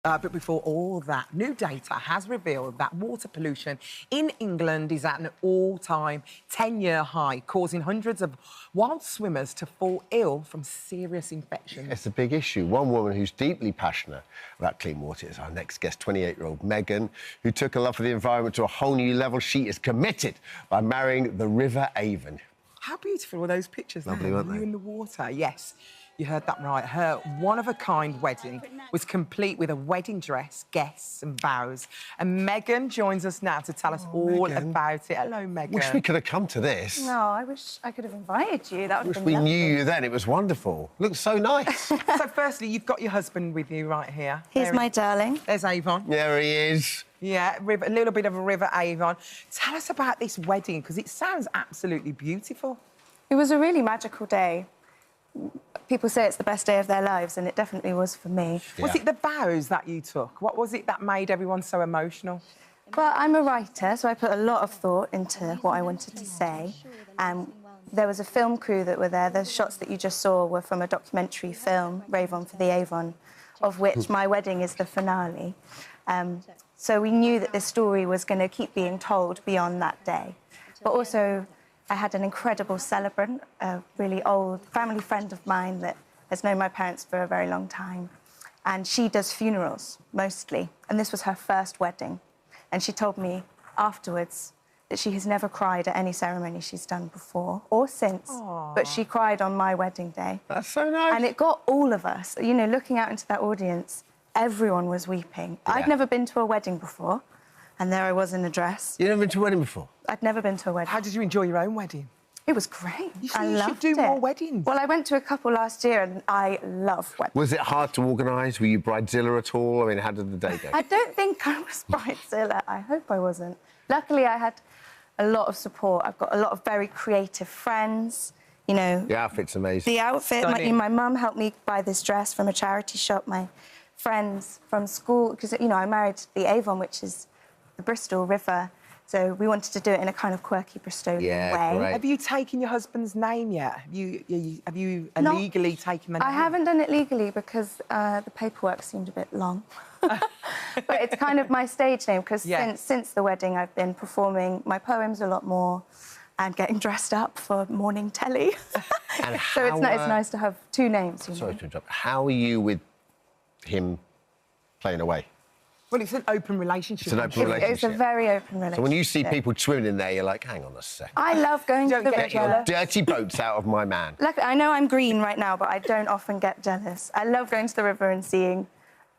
But before all that, new data has revealed that water pollution in England is at an all-time 10-year high, causing hundreds of wild swimmers to fall ill from serious infections. It's a big issue. One woman who's deeply passionate about clean water is our next guest, 28-year-old Megan, who took a love for the environment to a whole new level. She is committed by marrying the River Avon. How beautiful were those pictures? Lovely, weren't they? You in the water, yes. You heard that right. Her one-of-a-kind wedding was complete with a wedding dress, guests and vows. And Megan joins us now to tell us all about it. Hello, Megan. Wish we could have come to this. No, I wish I could have invited you. That would have Wish been we lovely. knew you then. It was wonderful. Looks so nice. So, firstly, you've got your husband with you right here. Here's my darling. There's Avon. There he is. Yeah, a little bit of a River Avon. Tell us about this wedding, because it sounds absolutely beautiful. It was a really magical day. People say it's the best day of their lives, and it definitely was for me. Yeah. Was it the vows that you took? What was it that made everyone so emotional? Well, I'm a writer, so I put a lot of thought into what I wanted to say. There was a film crew that were there. The shots that you just saw were from a documentary film, Ravon for the Avon, of which my wedding is the finale. So we knew that this story was going to keep being told beyond that day. But also, I had an incredible celebrant, a really old family friend of mine that has known my parents for a very long time. And she does funerals, mostly. And this was her first wedding. And she told me afterwards that she has never cried at any ceremony she's done before or since. Aww. But she cried on my wedding day. That's so nice. And it got all of us, you know, looking out into that audience, everyone was weeping. Yeah. I'd never been to a wedding before. And there I was in a dress. You've never been to a wedding before? I'd never been to a wedding. How did you enjoy your own wedding? It was great. You I should loved do it. more weddings. Well, I went to a couple last year and I love weddings. Was it hard to organise? Were you bridezilla at all? I mean, how did the day go? I don't think I was bridezilla. I hope I wasn't. Luckily, I had a lot of support. I've got a lot of very creative friends, you know. The outfit's amazing. The outfit, Stunning. my mum helped me buy this dress from a charity shop. My friends from school, because, you know, I married the Avon, which is the Bristol River. So we wanted to do it in a kind of quirky Bristolian way. Great. Have you taken your husband's name yet? Have you illegally taken the name? I haven't done it legally because the paperwork seemed a bit long. But it's kind of my stage name because since the wedding I've been performing my poems a lot more and getting dressed up for morning telly. And So it's how, nice to have two names. You Sorry know? to interrupt. How are you with him playing away? Well, it's an open relationship. It's an open relationship. It's a very open relationship. So when you see people swimming in there, you're like, hang on a second. I love going to the Get your river. dirty boats out of my man. Luckily, I know I'm green right now, but I don't often get jealous. I love going to the river and seeing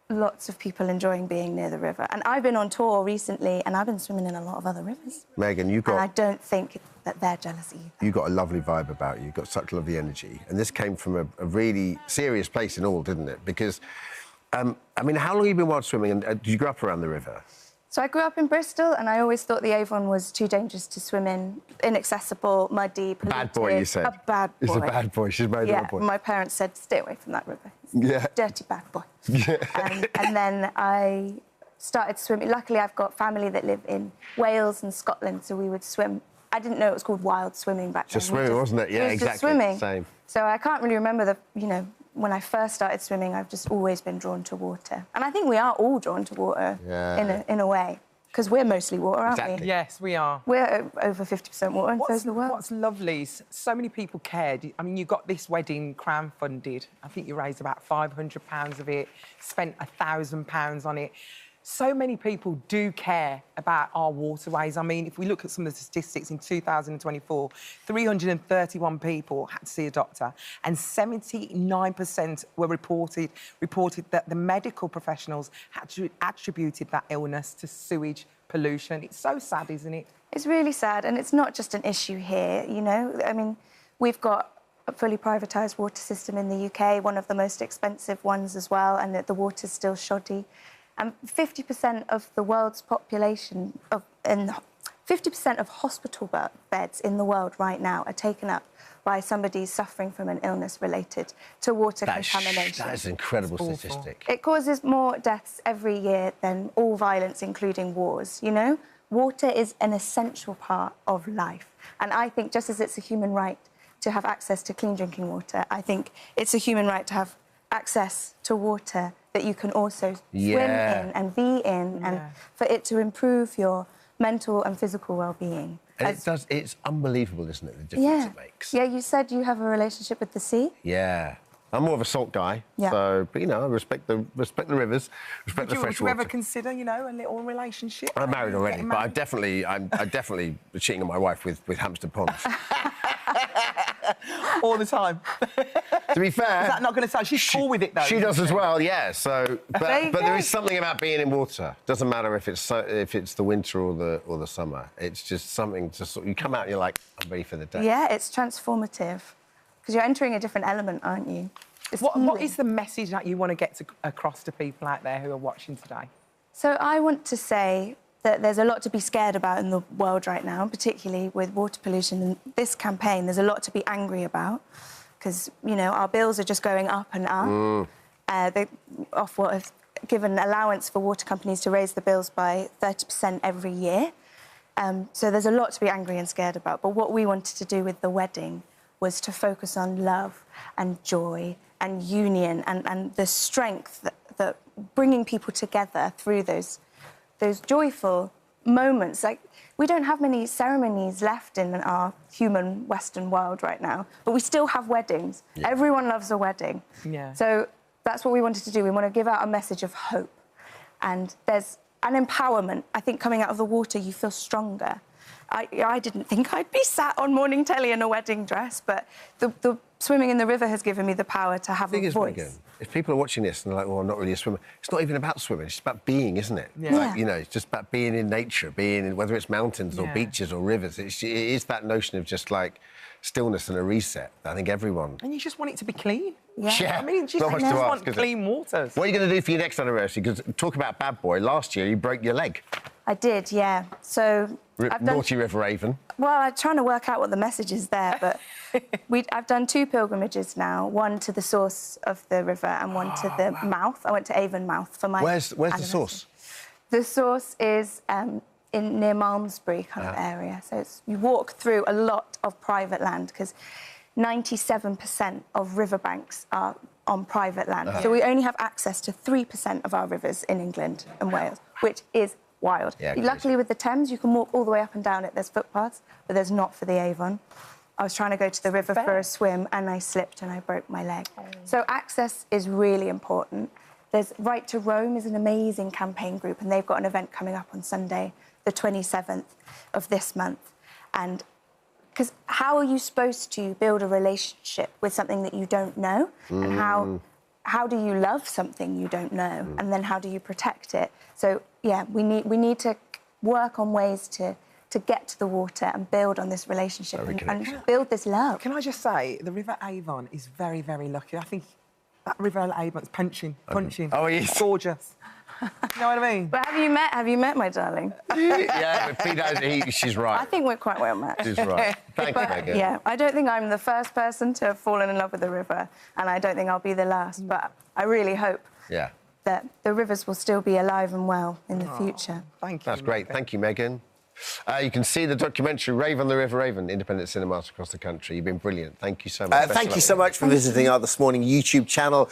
lots of people enjoying being near the river. And I've been on tour recently, and I've been swimming in a lot of other rivers. Megan, And I don't think that they're jealous either. you got a lovely vibe about you. You've got such lovely energy. And this came from a really serious place in all, didn't it? Because, I mean, how long have you been wild swimming? And did you grow up around the river? So I grew up in Bristol, and I always thought the Avon was too dangerous to swim in. Inaccessible, muddy, polluted. Bad boy, you said. A bad boy. It's a bad boy. She's married a Yeah, bad boy. my parents said, stay away from that river. Yeah. Dirty bad boy. Yeah. And then I started swimming. Luckily, I've got family that live in Wales and Scotland, so we would swim. I didn't know it was called wild swimming back then. Just swimming, wasn't it? Yeah, was exactly. Just swimming. Same. So I can't really remember when I first started swimming, I've just always been drawn to water. And I think we are all drawn to water in a way, because we're mostly water, aren't Exactly. we? Yes, we are. We're over 50% water, and so's the world. What's lovely is so many people cared. I mean, you got this wedding crowdfunded. I think you raised about £500 of it, spent £1,000 on it. So many people do care about our waterways. I mean, if we look at some of the statistics in 2024, 331 people had to see a doctor, and 79% were reported that the medical professionals had attributed that illness to sewage pollution. It's so sad, isn't it? It's really sad, and it's not just an issue here, you know? I mean, we've got a fully privatised water system in the UK, one of the most expensive ones as well, and the water's still shoddy. And 50% of the world's population, 50% of hospital beds in the world right now are taken up by somebody suffering from an illness related to water contamination. That is an incredible statistic. It causes more deaths every year than all violence, including wars, you know? Water is an essential part of life. And I think just as it's a human right to have access to clean drinking water, I think it's a human right to have access to water that you can also swim Yeah. in and be in, and for it to improve your mental and physical well-being. And it's unbelievable, isn't it, the difference it makes? Yeah, you said you have a relationship with the sea. Yeah. I'm more of a salt guy, Yeah. so, but, you know, I respect the rivers, respect the fresh Would you water. ever consider, you know, a little relationship? I'm married already, Getting but married? I'm definitely cheating on my wife with Hampstead Ponds. All the time. To be fair... Is that not going to sound... She's cool with it, though. She does as well, yeah, so... But go. there is something about being in water. Doesn't matter if it's the winter or the summer. It's just something to sort... You come out and you're like, I'm ready for the day. Yeah, it's transformative. Because you're entering a different element, aren't you? What is the message that you want to get across to people out there who are watching today? So I want to say that there's a lot to be scared about in the world right now, particularly with water pollution. And this campaign, there's a lot to be angry about because, you know, our bills are just going up and up. They Ofwat have given allowance for water companies to raise the bills by 30% every year. So there's a lot to be angry and scared about. But what we wanted to do with the wedding was to focus on love and joy and union and the strength that bringing people together through those joyful moments. Like, we don't have many ceremonies left in our human Western world right now, but we still have weddings. Yeah. Everyone loves a wedding. Yeah. So that's what we wanted to do. We want to give out a message of hope. And there's an empowerment. I think coming out of the water, you feel stronger. I didn't think I'd be sat on morning telly in a wedding dress, but the swimming in the river has given me the power to have a voice. Megan, if people are watching this and they're like, well, I'm not really a swimmer, it's not even about swimming, it's about being, isn't it? Yeah. Like, you know, it's just about being in nature, being in, whether it's mountains or beaches or rivers. It is that notion of just, like, stillness and a reset. I think everyone... And you just want it to be clean. Yeah. I mean, just Not much to want ask, clean waters. What are you going to do for your next anniversary? Because talk about bad boy, last year you broke your leg. I did, yeah. So Naughty River Avon. Well, I'm trying to work out what the message is there, but I've done 2 pilgrimages now, one to the source of the river and one to the mouth. I went to Avon Mouth for my Where's the source? The source is near Malmesbury kind of area. So you walk through a lot of private land because 97% of riverbanks are on private land. So we only have access to 3% of our rivers in England and Wales, which is wild. Yeah, luckily, with the Thames, you can walk all the way up and down it. There's footpaths, but there's not for the Avon. I was trying to go to the river for a swim, and I slipped and I broke my leg. So access is really important. There's Right to Rome is an amazing campaign group, and they've got an event coming up on Sunday, the 27th of this month. And because how are you supposed to build a relationship with something that you don't know? And how do you love something you don't know? And then how do you protect it? So, yeah, we need to work on ways to get to the water and build on this relationship and build this love. Can I just say, the River Avon is very, very lucky. I think that River Avon's punching. Oh, he is. Gorgeous. You know what I mean? But have you met my darling? Yeah, but she's right. I think we're quite well matched. She's right. Thanks, Megan. Yeah, I don't think I'm the first person to have fallen in love with the river, and I don't think I'll be the last, but I really hope that the rivers will still be alive and well in the future. Thank you. That's great. Thank you, Megan. You can see the documentary Rave on the River Avon, independent cinemas across the country. You've been brilliant. Thank you so much. Thank you so much for visiting our This Morning YouTube channel.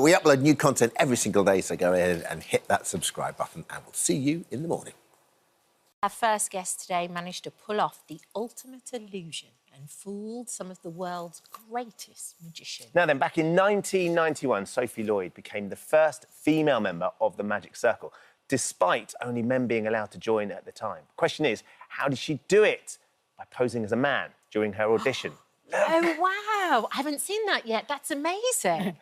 We upload new content every single day, so go ahead and hit that subscribe button, and we'll see you in the morning. Our first guest today managed to pull off the ultimate illusion and fooled some of the world's greatest magicians. Now then, back in 1991, Sophie Lloyd became the first female member of the Magic Circle, despite only men being allowed to join at the time. The question is, how did she do it? By posing as a man during her audition. Oh, wow. I haven't seen that yet. That's amazing.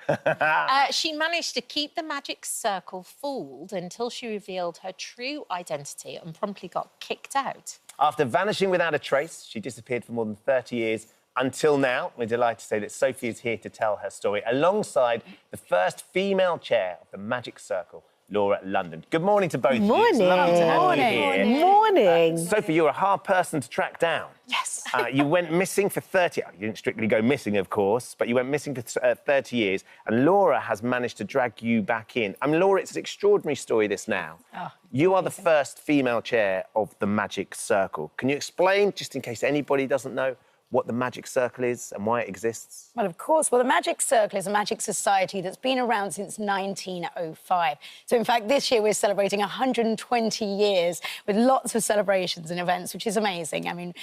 She managed to keep the Magic Circle fooled until she revealed her true identity and promptly got kicked out. After vanishing without a trace, she disappeared for more than 30 years. Until now, we're delighted to say that Sophie is here to tell her story alongside the first female chair of the Magic Circle, Laura London. Good morning to both of you. It's lovely to have you here. Morning. Sophie, you're a hard person to track down. Yes. You went missing for 30... You didn't strictly go missing, of course, but you went missing for 30 years, and Laura has managed to drag you back in. I mean, Laura, it's an extraordinary story, this now. Oh, you are the first female chair of the Magic Circle. Can you explain, just in case anybody doesn't know, what the Magic Circle is and why it exists? Well, of course. Well, the Magic Circle is a magic society that's been around since 1905. So, in fact, this year we're celebrating 120 years with lots of celebrations and events, which is amazing. I mean,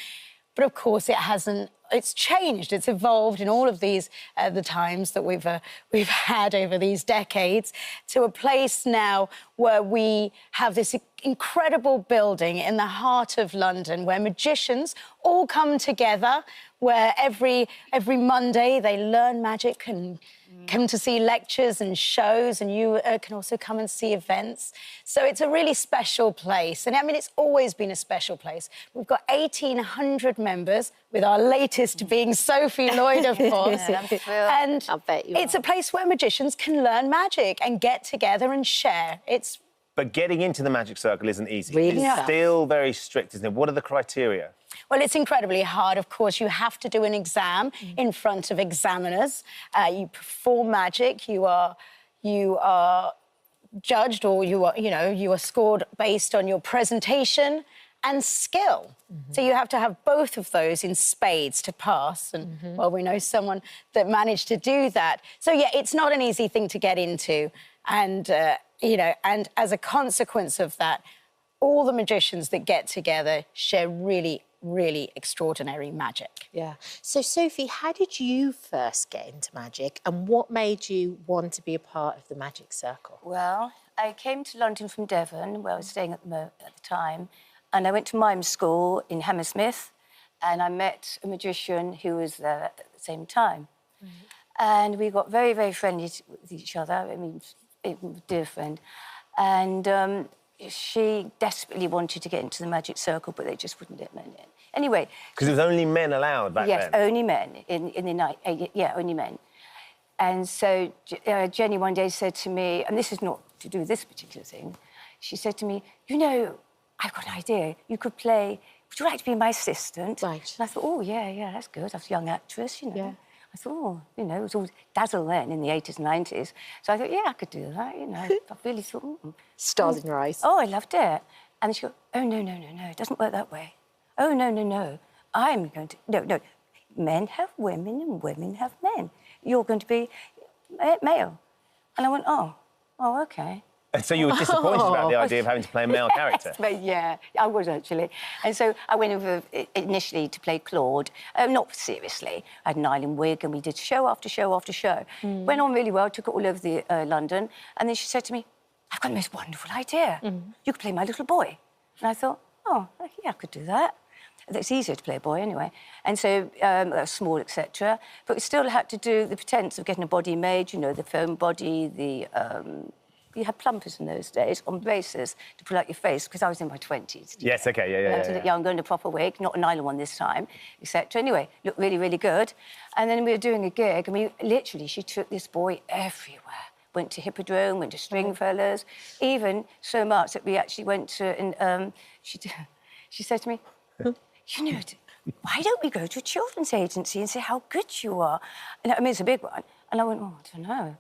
but of course it's changed, it's evolved in all of these, the times that we've had over these decades, to a place now where we have this incredible building in the heart of London where magicians all come together, where every Monday they learn magic and come to see lectures and shows, and you can also come and see events. So it's a really special place. And I mean, it's always been a special place. We've got 1,800 members, with our latest being Sophie Lloyd, of course. And I bet you it's a place where magicians can learn magic and get together and share. But getting into the Magic Circle isn't easy. Really It's tough. still very strict, isn't it? What are the criteria? Well, it's incredibly hard. Of course, you have to do an exam in front of examiners. You perform magic. You are judged, or you are scored based on your presentation and skill. So you have to have both of those in spades to pass. And well, we know someone that managed to do that. So yeah, it's not an easy thing to get into. And and as a consequence of that, all the magicians that get together share really, really extraordinary magic. Yeah. So, Sophie, how did you first get into magic, and what made you want to be a part of the Magic Circle? Well, I came to London from Devon, where I was staying at the time, and I went to mime school in Hammersmith, and I met a magician who was there at the same time. And we got very, very friendly with each other. I mean, a dear friend. And she desperately wanted to get into the Magic Circle, but they just wouldn't let men in. Anyway... Because it was only men allowed back then? Yes, only men in the night. Yeah, only men. And so Jenny one day said to me, and this is not to do with this particular thing, she said to me, you know, I've got an idea. You could play... Would you like to be my assistant? Right. And I thought, oh, yeah, that's good. I was a young actress, you know. Yeah. I thought, oh, you know, it was all dazzle then in the 80s and 90s. So I thought, yeah, I could do that, you know. I really thought... Stars in your eyes. Oh, I loved it. And she goes, oh, no, it doesn't work that way. Oh, no, I'm going to... No, men have women and women have men. You're going to be male. And I went, oh, OK. And so you were disappointed about the idea of having to play a male character? But yeah, I was actually. And so I went over initially to play Claude, not seriously. I had an island wig and we did show after show after show. Went on really well, took it all over London. And then she said to me, I've got the most wonderful idea. You could play my little boy. And I thought, oh, yeah, I could do that. It's easier to play a boy anyway. And so, small, etc. But we still had to do the pretense of getting a body made, you know, the foam body, you had plumpers in those days on braces to pull out your face, because I was in my 20s. Yes, OK, yeah. To look younger in a proper wig, not a nylon one this time, etc. Anyway, looked really, really good. And then we were doing a gig, and she took this boy everywhere. Went to Hippodrome, went to Stringfellows, even so much that we actually went to... she said to me, you know, why don't we go to a children's agency and say how good you are? And I mean, it's a big one. And I went, oh, I don't know.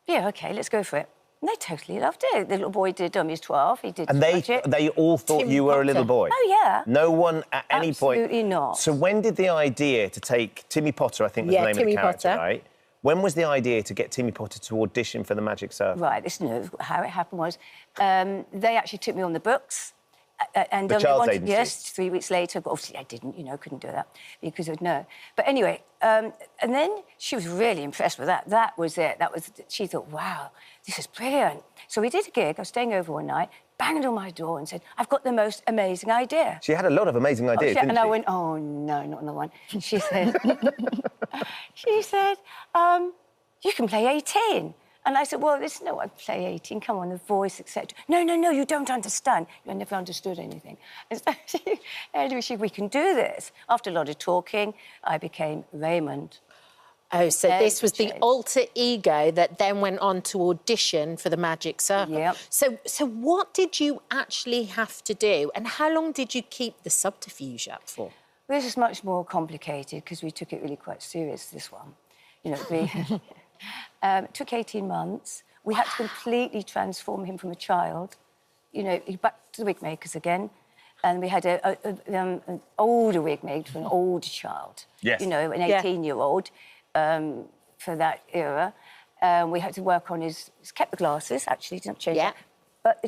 Yeah, OK, let's go for it. And they totally loved it. The little boy did, he was 12, he did And they all thought you were a little boy? Oh, yeah. No one at any point... Absolutely not. So when did the idea to take Timmy Potter, I think was the name of the character, right? When was the idea to get Timmy Potter to audition for the Magic Circle? Right, how it happened was they actually took me on the books. And the child's agency? Yes, 3 weeks later, but obviously I didn't, you know, couldn't do that because of no. But anyway, and then she was really impressed with that. That was it. She thought, wow, this is brilliant. So we did a gig. I was staying over one night, banged on my door and said, I've got the most amazing idea. She had a lot of amazing ideas, didn't she? And I went, oh, no, not another one. She said, you can play 18. And I said, well, there's no way I play 18. Come on, the voice, etc. No, you don't understand. You never understood anything. And so anyway, we can do this. After a lot of talking, I became Raymond. Oh, so this was the alter ego that then went on to audition for the Magic Circle. Yep. So what did you actually have to do, and how long did you keep the subterfuge up for? This is much more complicated because we took it really quite serious, this one. You know, it took 18 months. We had to completely transform him from a child. You know, back to the wig makers again. And we had an older wig made for an older child. Yes. You know, an 18-year-old for that era. We had to work on his kept the glasses, actually, didn't change it. But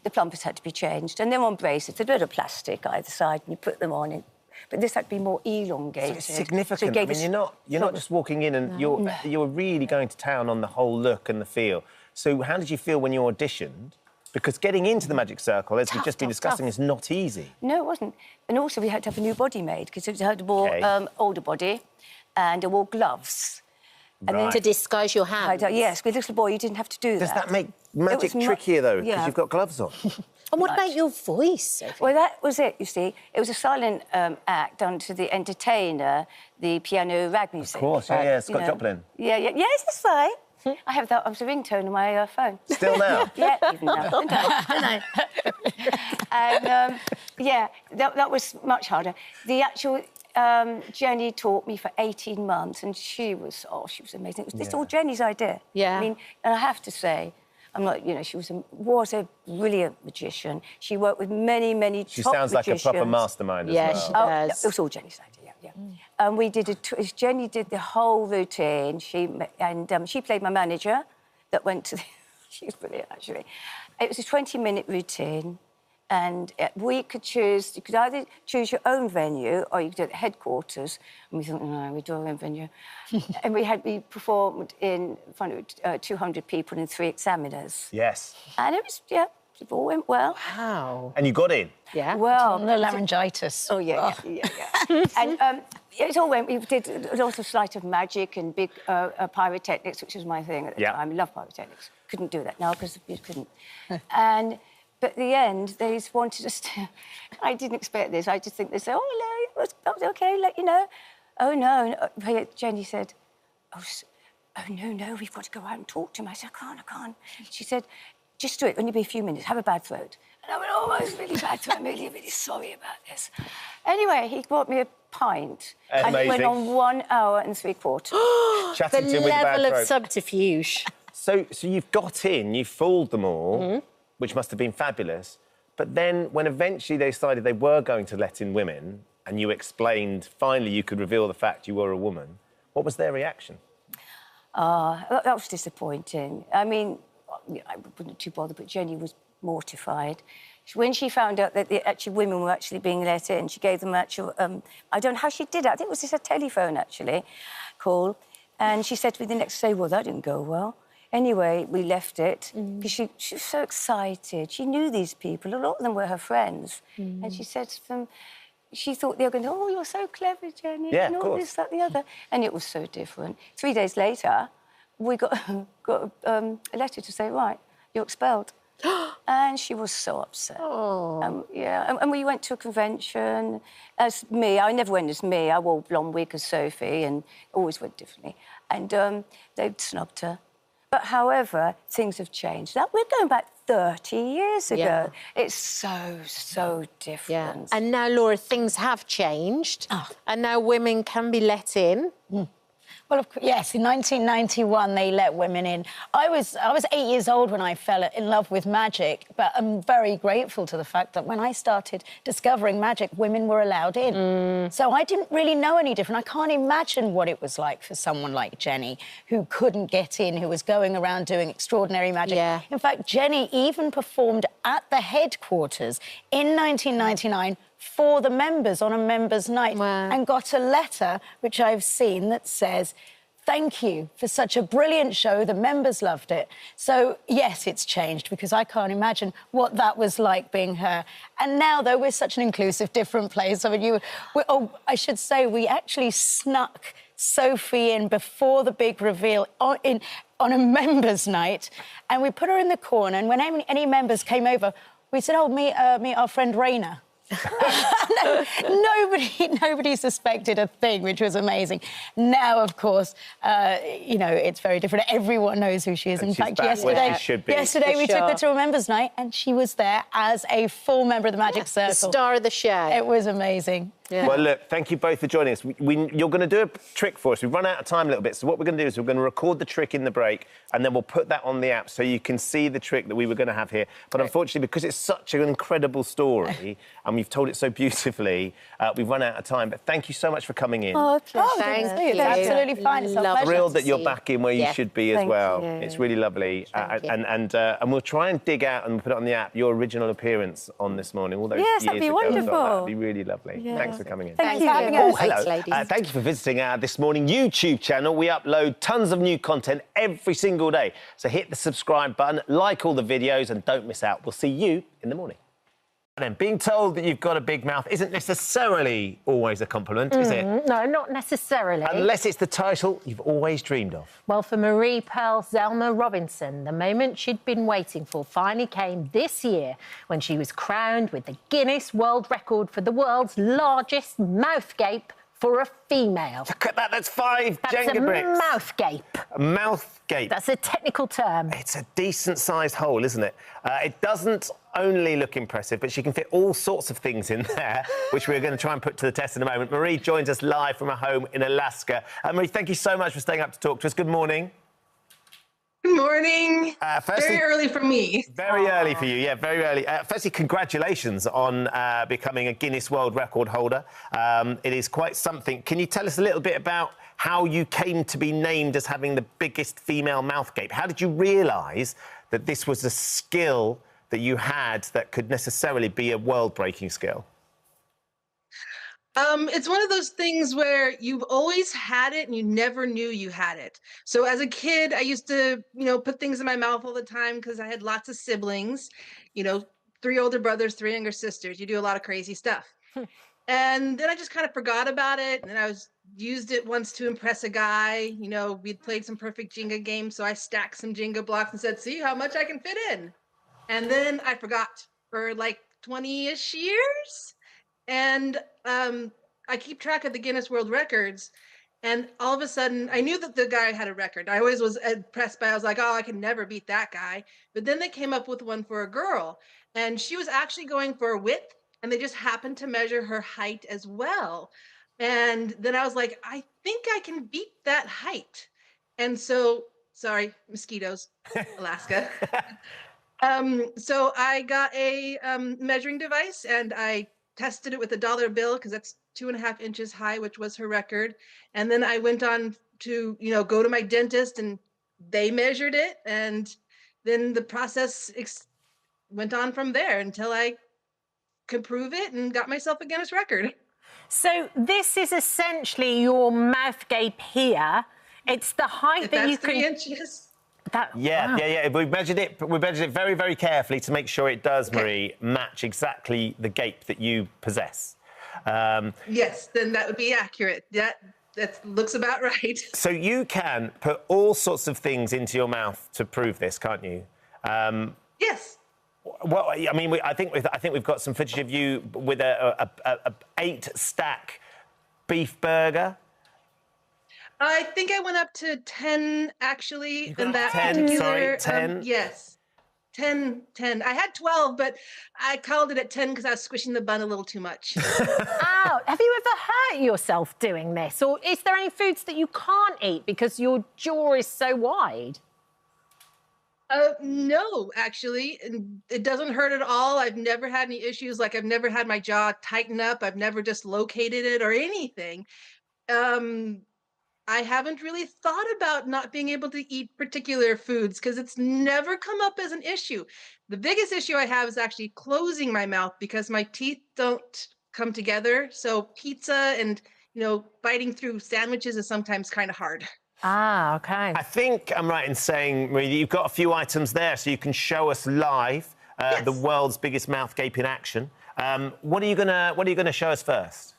the plumpers had to be changed. And they're on braces, a bit of plastic either side, and you put them on it. But this had to be more elongated. So it's significant. I mean, you're not just walking in and you're really going to town on the whole look and the feel. So how did you feel when you auditioned? Because getting into the Magic Circle, as we've just been discussing, is not easy. No, it wasn't. And also we had to have a new body made because it had a more older body and wore gloves. Right. And then To disguise your hands. Yes, with a little boy, you didn't have to do that. Does that make magic trickier, though, because yeah. you've got gloves on? And what about your voice, Sophie? Well, that was it, you see. It was a silent act done to the entertainer, the piano rag music. Of course, yeah, Scott Joplin. Yeah, yes, that's right. I have that as a ringtone on my phone. Still now? Yeah, even now. Don't I? And, yeah, that was much harder. The actual... Jenny taught me for 18 months and she was amazing. It was all Jenny's idea. Yeah. I mean, and I have to say, I'm not, you know, she was a brilliant magician. She worked with many, many She top sounds like magicians. a proper mastermind as well. She does. It was all Jenny's idea, yeah. And we did Jenny did the whole routine. She played my manager that went to the... She was brilliant, actually. It was a 20-minute routine. And we could choose, you could either choose your own venue or you could do it at headquarters. And we thought, no, we do our own venue. And we performed in front of 200 people and 3 examiners. Yes. And it was, it all went well. Wow. And you got in? Yeah. Well... No laryngitis. Oh, yeah. And it all went... We did a lot of sleight of magic and big pyrotechnics, which was my thing at the time. I love pyrotechnics. Couldn't do that now because you couldn't. But at the end, they just wanted us to... I didn't expect this. I just think they said, oh, hello, that was OK, let you know. Oh, no. Jenny said, oh, no, we've got to go out and talk to him. I said, I can't. She said, just do it, only be a few minutes, have a bad throat. And I went, oh, it's really bad throat, I'm really, really sorry about this. Anyway, he brought me a pint. Amazing. And it went on 1 hour and 3/4. Chatting to The him with a bad level of throat. subterfuge. So you've got in, you've fooled them all, which must have been fabulous. But then when eventually they decided they were going to let in women and you explained finally you could reveal the fact you were a woman, what was their reaction? That was disappointing. I mean, I wasn't too bothered, but Jenny was mortified. When she found out that women were actually being let in, she gave them actual... I don't know how she did it. I think it was just a telephone, actually, call. And she said to me the next day, well, that didn't go well. Anyway, we left it because she was so excited. She knew these people. A lot of them were her friends. And she said to them, she thought they were going, oh, you're so clever, Jenny. Yeah, and of all course. this, that, the other. And it was so different. 3 days later, we got a letter to say, right, you're expelled. And she was so upset. Oh. And we went to a convention as me. I never went as me. I wore a blonde wig as Sophie and always went differently. And they snubbed her. But, however, things have changed. Now, we're going back 30 years ago. Yeah. It's so different. Yeah. And now, Laura, things have changed. And now women can be let in. Well, of course, yes, in 1991, they let women in. I was 8 years old when I fell in love with magic, but I'm very grateful to the fact that when I started discovering magic, women were allowed in. So I didn't really know any different. I can't imagine what it was like for someone like Jenny, who couldn't get in, who was going around doing extraordinary magic. Yeah. In fact, Jenny even performed at the headquarters in 1999 for the members on a members' night and got a letter, which I've seen, that says, thank you for such a brilliant show. The members loved it. So, yes, it's changed because I can't imagine what that was like being her. And now, though, we're such an inclusive, different place. I mean, I should say we actually snuck Sophie in before the big reveal on a members' night, and we put her in the corner, and when any members came over, we said, oh, meet our friend Raina. Nobody suspected a thing, which was amazing. Now, of course, it's very different. Everyone knows who she is. And in she's fact, back where she should be. yesterday we took her to a members' night, and she was there as a full member of the Magic Circle. The star of the show. It was amazing. Yeah. Well, look, thank you both for joining us. You're going to do a trick for us. We've run out of time a little bit, so what we're going to do is we're going to record the trick in the break, and then we'll put that on the app so you can see the trick that we were going to have here. But unfortunately, because it's such an incredible story, and we've told it so beautifully, we've run out of time. But thank you so much for coming in. Oh, Thank you. It's absolutely fine. It's a pleasure. Thrilled that you're see back in where you should be as Thank well. you. It's really lovely. Thank you. And we'll try and dig out and put it on the app your original appearance on This Morning. All those Yes, years that'd be ago as well. wonderful. That'd be really lovely. Yeah. Thanks for coming in. Thank you for having us. Hello. Thanks, ladies. Thank you for visiting our This Morning YouTube channel. We upload tons of new content every single day. So hit the subscribe button, like all the videos, and don't miss out. We'll see you in the morning. And then being told that you've got a big mouth isn't necessarily always a compliment, is it? No, not necessarily. Unless it's the title you've always dreamed of. Well, for Marie Pearl Zelma Robinson, the moment she'd been waiting for finally came this year when she was crowned with the Guinness World Record for the world's largest mouth gape for a female. Look at that, that's 5 That's Jenga a bricks. mouth gape. A mouth gape. That's a technical term. It's a decent-sized hole, isn't it? It doesn't only look impressive, but she can fit all sorts of things in there, which we're going to try and put to the test in a moment. Marie joins us live from her home in Alaska. Marie, thank you so much for staying up to talk to us. Good morning. Good morning. Firstly, very early for me. Very early for you, yeah, very early. Firstly, congratulations on becoming a Guinness World Record holder. It is quite something. Can you tell us a little bit about how you came to be named as having the biggest female mouth gape? How did you realise that this was a skill that you had that could necessarily be a world-breaking skill? It's one of those things where you've always had it and you never knew you had it. So as a kid, I used to, put things in my mouth all the time because I had lots of siblings, 3 older brothers, 3 younger sisters. You do a lot of crazy stuff. And then I just kind of forgot about it. And I used it once to impress a guy. We'd played some perfect Jenga games. So I stacked some Jenga blocks and said, see how much I can fit in. And then I forgot for like 20-ish years. And I keep track of the Guinness World Records. And all of a sudden, I knew that the guy had a record. I always was impressed by it. I was like, oh, I can never beat that guy. But then they came up with one for a girl. And she was actually going for a width. And they just happened to measure her height as well. And then I was like, I think I can beat that height. And so, sorry, mosquitoes, Alaska. So I got a measuring device and I tested it with a dollar bill because that's 2.5 inches high, which was her record. And then I went on to, go to my dentist and they measured it. And then the process went on from there until I could prove it and got myself a Guinness record. So this is essentially your mouth gape here. It's the height that you can... 3 inches. Yeah. We've measured it very, very carefully to make sure it does, Marie, match exactly the gape that you possess. Yes, then that would be accurate. That looks about right. So you can put all sorts of things into your mouth to prove this, can't you? Yes. Well, I mean, I think we've got some footage of you with a 8-stack beef burger. I think I went up to 10, actually. In that 10, sorry, 10? Yes, 10. I had 12, but I called it at 10 because I was squishing the bun a little too much. Ow, have you ever hurt yourself doing this? Or is there any foods that you can't eat because your jaw is so wide? No, actually. It doesn't hurt at all. I've never had any issues. Like, I've never had my jaw tighten up. I've never dislocated it or anything. I haven't really thought about not being able to eat particular foods because it's never come up as an issue. The biggest issue I have is actually closing my mouth because my teeth don't come together. So pizza and, biting through sandwiches is sometimes kind of hard. Ah, OK. I think I'm right in saying, Marie, that you've got a few items there so you can show us live the world's biggest mouth gape in action. What are you gonna show us first?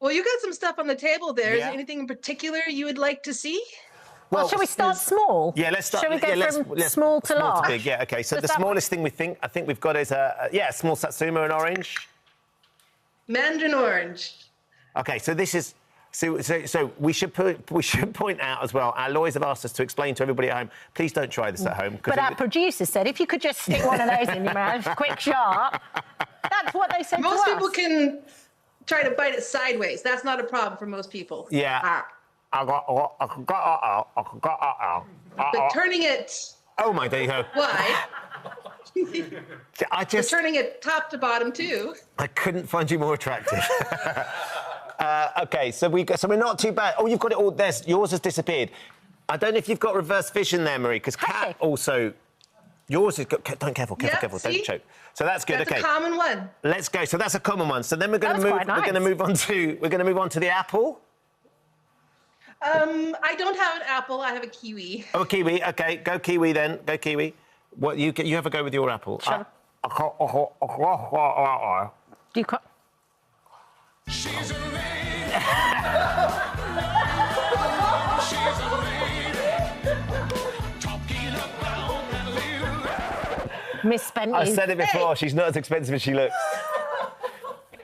Well, you got some stuff on the table there. Yeah. Is there anything in particular you would like to see? Well, shall we start small? Yeah, let's start. Shall we go from small to large? Big, yeah, OK. So the smallest thing I think we've got is a small satsuma, an orange. Mandarin orange. OK, so this is... So we should point out as well, our lawyers have asked us to explain to everybody at home, please don't try this at home. But our producer said if you could just stick one of those in your mouth, quick, sharp, that's what they said to us. try to bite it sideways. That's not a problem for most people. Yeah. But turning it Oh my, there you go. wide, I but just, turning it top to bottom too. I couldn't find you more attractive. Okay, so we're not too bad. Oh, you've got it all. Yours has disappeared. I don't know if you've got reverse vision there, Marie, because Kat also. Yours has got. Careful, Yeah, don't see? choke. So that's good. That's okay. a common one. Let's go. So that's a common one. So then we're going to That's move. quite We're going to nice. move on to the apple. I don't have an apple. I have a kiwi. Oh, kiwi. Okay, go kiwi then. Go kiwi. What you have a go with your apple. You can't... Miss Bentley. I said it before. She's not as expensive as she looks.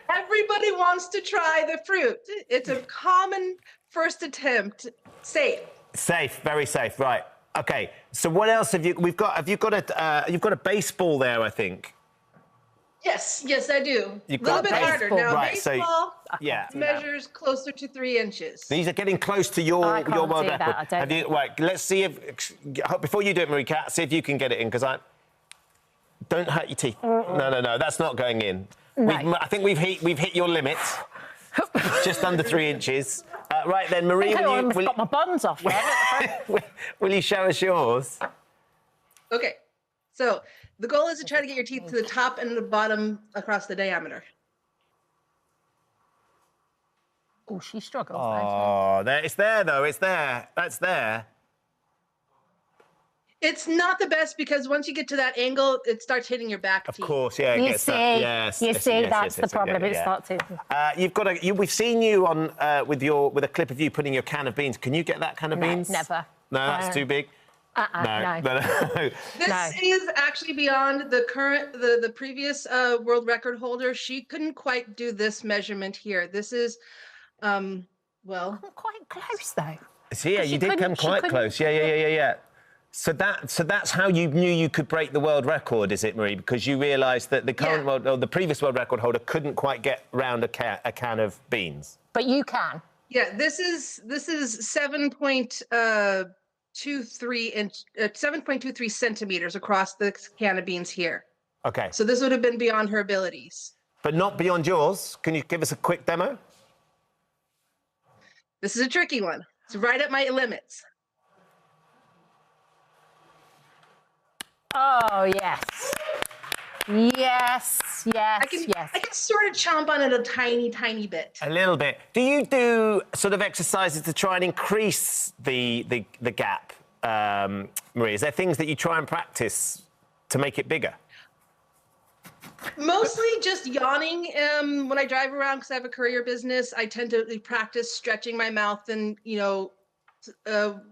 Everybody wants to try the fruit. It's a common first attempt. Safe. Safe, very safe. Right. Okay. So what else have you? Have you got a baseball there? I think. Yes, I do. A You've little got bit baseball. harder now. Right, so- Baseball Yeah. measures closer to 3 inches. These are getting close to your I can't world do that, record. I don't Have you? Right. Let's see if before you do it, Marie Cat, see if you can get it in because I. Don't hurt your teeth. No. That's not going in. No. I think we've hit your limit. Just under 3 inches. Right then, Marie, I almost got my buns off. will you show us yours? Okay, so the goal is to try to get your teeth to the top and the bottom across the diameter. Oh, she struggles. Oh, it's there though. It's there. That's there. It's not the best because once you get to that angle, it starts hitting your back teeth. Of course, yeah. it You gets see, that. Yes, you yes, see, yes, that's yes, the problem. yeah, It yeah. starts to... We've seen you on with a clip of you putting your can of beans. Can you get that can of beans? never. No, that's too big. No. This is actually beyond the current, the previous world record holder. She couldn't quite do this measurement here. This is, well, Quite close, though. So yeah, She you did come couldn't- she quite couldn't- close. Yeah. So that's how you knew you could break the world record, is it, Marie? Because you realised that the current the previous world record holder couldn't quite get round a can of beans. But you can. yeah, this is 7.23 centimeters across the can of beans here. Okay. So this would have been beyond her abilities. But not beyond yours. Can you give us a quick demo? This is a tricky one. It's right at my limits. Oh, yes. Yes. I can sort of chomp on it a tiny bit. A little bit. Do you do sort of exercises to try and increase the gap, Marie? Is there things that you try and practice to make it bigger? Mostly just yawning when I drive around because I have a courier business. I tend to practice stretching my mouth and,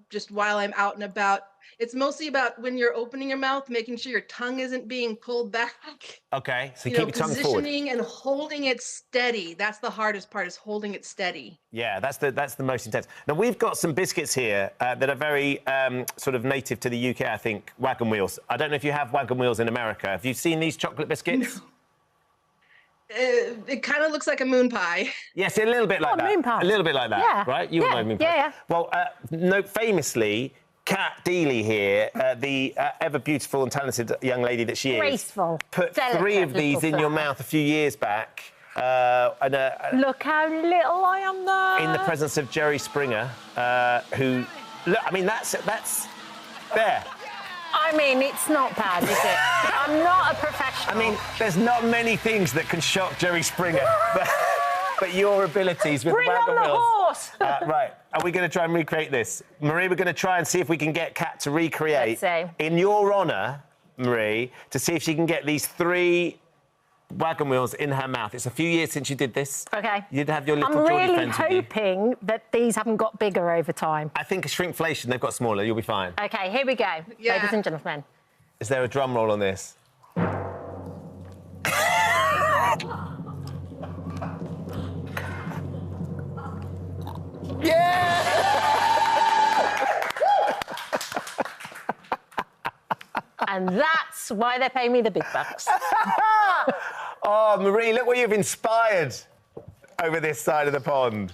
just while I'm out and about. It's mostly about when you're opening your mouth, making sure your tongue isn't being pulled back. Okay, so keep your tongue forward. Positioning and holding it steady. That's the hardest part, is holding it steady. Yeah, that's the most intense. Now, we've got some biscuits here that are very sort of native to the UK, I think, wagon wheels. I don't know if you have wagon wheels in America. Have you seen these chocolate biscuits? No. It kind of looks like a moon pie. Yes, a little bit like that. Moon pie. A little bit like that, Yeah. right? You all know moon pie. Yeah. Well, famously, Kat Deely here, the ever beautiful and talented young lady that she is, Graceful, put delicate 3 of these little in your flower. mouth a few years back. Look how little I am there. In the presence of Jerry Springer, who, look, I mean, that's there. I mean, it's not bad, is it? I'm not a professional. I mean, there's not many things that can shock Jerry Springer, but your abilities with Bring wagon on the wheels. horse! Right, are we going to try and recreate this? Marie, we're going to try and see if we can get Kat to recreate, Let's see. in your honour, Marie, to see if she can get these 3 wagon wheels in her mouth. It's a few years since you did this. OK. You did have your little I'm Geordie really friends with you. hoping that these haven't got bigger over time. I think a shrinkflation, they've got smaller, you'll be fine. OK, here we go, Yeah. ladies and gentlemen. Is there a drum roll on this? And that's why they pay me the big bucks. Oh, Marie, look what you've inspired. over this side of the pond.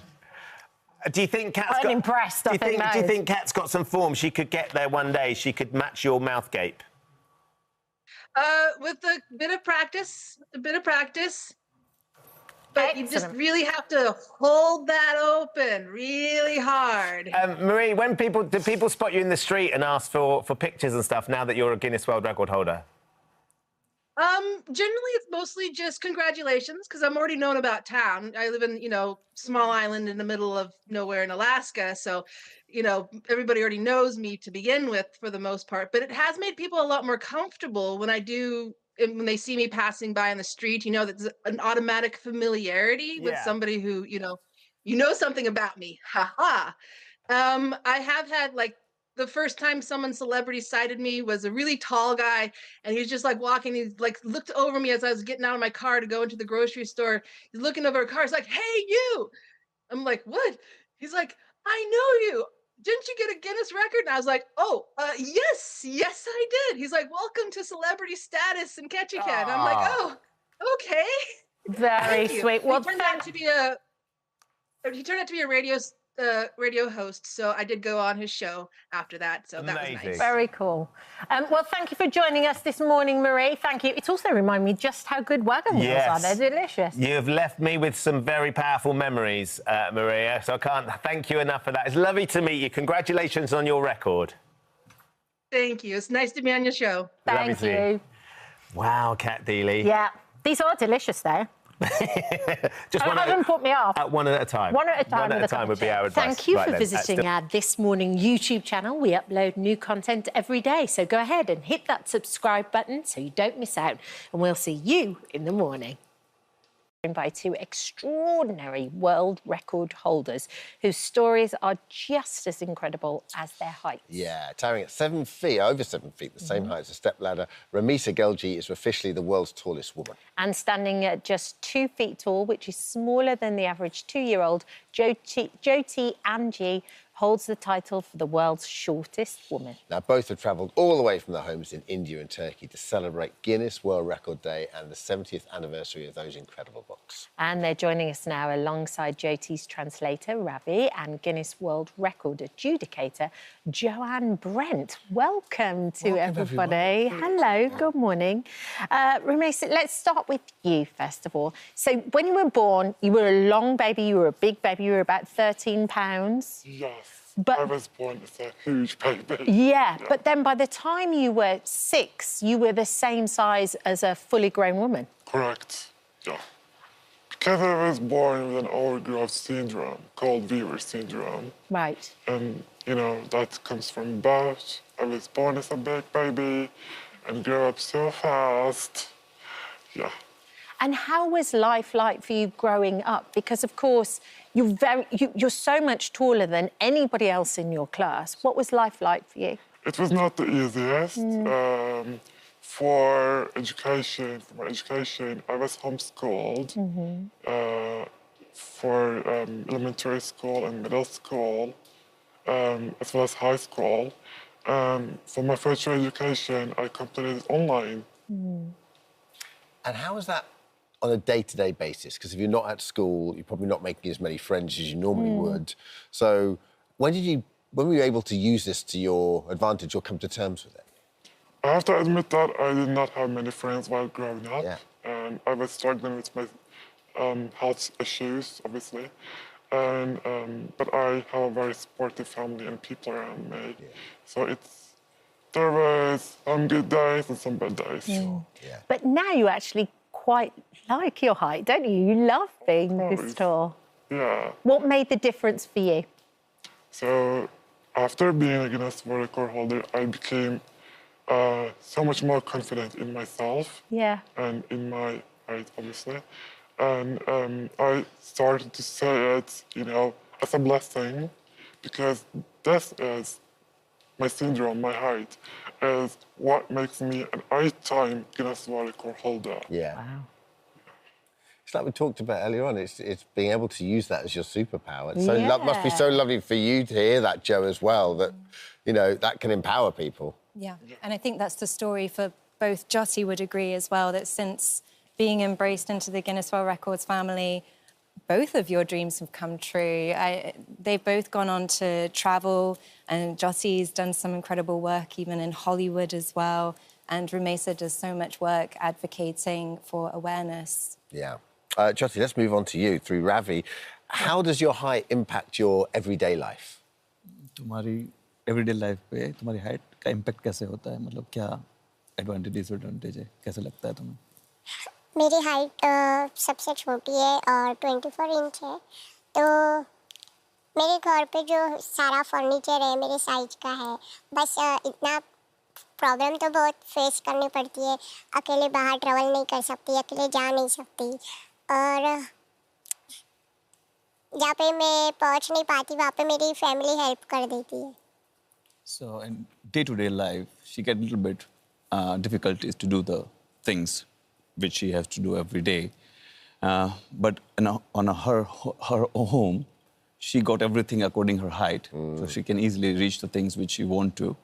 Do you think Kat's I'm impressed, I think, do you think Kat's got some form? She could get there one day. She could match your mouth gape. With a bit of practice, But you just really have to hold that open really hard. Marie, do people spot you in the street and ask for pictures and stuff now that you're a Guinness World Record holder? Generally it's mostly just congratulations because I'm already known about town. I live in, small island in the middle of nowhere in Alaska. So, everybody already knows me to begin with for the most part, but it has made people a lot more comfortable when when they see me passing by on the street, that's an automatic familiarity with somebody who, something about me. Ha ha. I have had the first time someone celebrity sighted me was a really tall guy, and he was just walking. He looked over me as I was getting out of my car to go into the grocery store. He's looking over a car. He's like, "Hey, you!" I'm like, "What?" He's like, "I know you. Didn't you get a Guinness record?" And I was like, "Oh, yes, I did." He's like, "Welcome to celebrity status in Ketchikan." And I'm like, "Oh, okay." Very sweet. Well, he turned out to be a radio host, so I did go on his show after that, so that was nice. Very cool. Well, thank you for joining us this morning, Marie. Thank you. It's also reminded me just how good wagon wheels are. They're delicious. You've left me with some very powerful memories, Maria, so I can't thank you enough for that. It's lovely to meet you. Congratulations on your record. Thank you. It's nice to be on your show. Thank you. Wow, Kat Deely. Yeah. These are delicious, though. Just one haven't put me off. One at a time. One at a time. One at a time would be our advice. Thank you for visiting our This Morning YouTube channel. We upload new content every day, so go ahead and hit that subscribe button so you don't miss out. And we'll see you in the morning. By two extraordinary world record holders whose stories are just as incredible as their heights. Yeah, towering at 7 feet, over 7 feet, the same height as a stepladder, Ramisa Gelji is officially the world's tallest woman. And standing at just 2 feet tall, which is smaller than the average 2-year-old, Jyoti Angie holds the title for the world's shortest woman. Now, both have travelled all the way from their homes in India and Turkey to celebrate Guinness World Record Day and the 70th anniversary of those incredible books. And they're joining us now alongside Jyoti's translator, Ravi, and Guinness World Record adjudicator, Joanne Brent. Welcome to everybody. Hello, good morning. Ramisa, let's start with you, first of all. So when you were born, you were a long baby, you were a big baby, you were about 13 pounds. Yes. But I was born as a huge baby. Yeah, but then by the time you were 6, you were the same size as a fully grown woman. Correct, yeah. Because I was born with an overgrowth syndrome called Weaver syndrome. Right. And, that comes from birth. I was born as a big baby and grew up so fast. Yeah. And how was life like for you growing up? Because, of course, you're so much taller than anybody else in your class. What was life like for you? It was not the easiest. For my education, I was homeschooled. For elementary school and middle school, as well as high school. For my further education, I completed online. And how was that on a day-to-day basis? Because if you're not at school, you're probably not making as many friends as you normally would. So when were you able to use this to your advantage or come to terms with it? I have to admit that I did not have many friends while growing up. Yeah. And I was struggling with my health issues, obviously. But I have a very supportive family and people around me. Yeah. So there was some good days and some bad days. Sure. Yeah. But now you actually quite like your height, don't you? You love being this tall. Yeah. What made the difference for you? So after being a Guinness World Record holder, I became so much more confident in myself. Yeah. And in my height, obviously. And I started to say it, as a blessing, because this is my syndrome, my height, is what makes me an 8-time Guinness World Record holder. Yeah. Wow. It's like we talked about earlier on, it's being able to use that as your superpower. It's must be so lovely for you to hear that, Jo, as well, that, that can empower people. Yeah, and I think that's the story for both. Jyoti would agree as well, that since being embraced into the Guinness World Records family, both of your dreams have come true. They've both gone on to travel, and Jossie's done some incredible work even in Hollywood as well. And Rumesa does so much work advocating for awareness. Yeah. Jyoti, let's move on to you through Ravi. How does your height impact your everyday life? तुम्हारी everyday life पे तुम्हारी height का impact कैसे होता है? मतलब क्या advantage disadvantage है? कैसे लगता है तुम्हें? मेरी हाइट सबसे छोटी है और 24 इंच है, तो मेरे घर पे जो सारा फर्नीचर है मेरे साइज का है। बस इतना प्रॉब्लम तो बहुत फेस करनी पड़ती है, अकेले बाहर ट्रैवल नहीं कर सकती, अकेले जा नहीं सकती, और जहाँ पे मैं पहुँच नहीं पाती वहाँ पे मेरी फैमिली हेल्प कर देती है। So in day-to-day life, she get a little bit difficulties to do the things which she has to do every day. But on her home, she got everything according her height, so she can easily reach the things which she want to.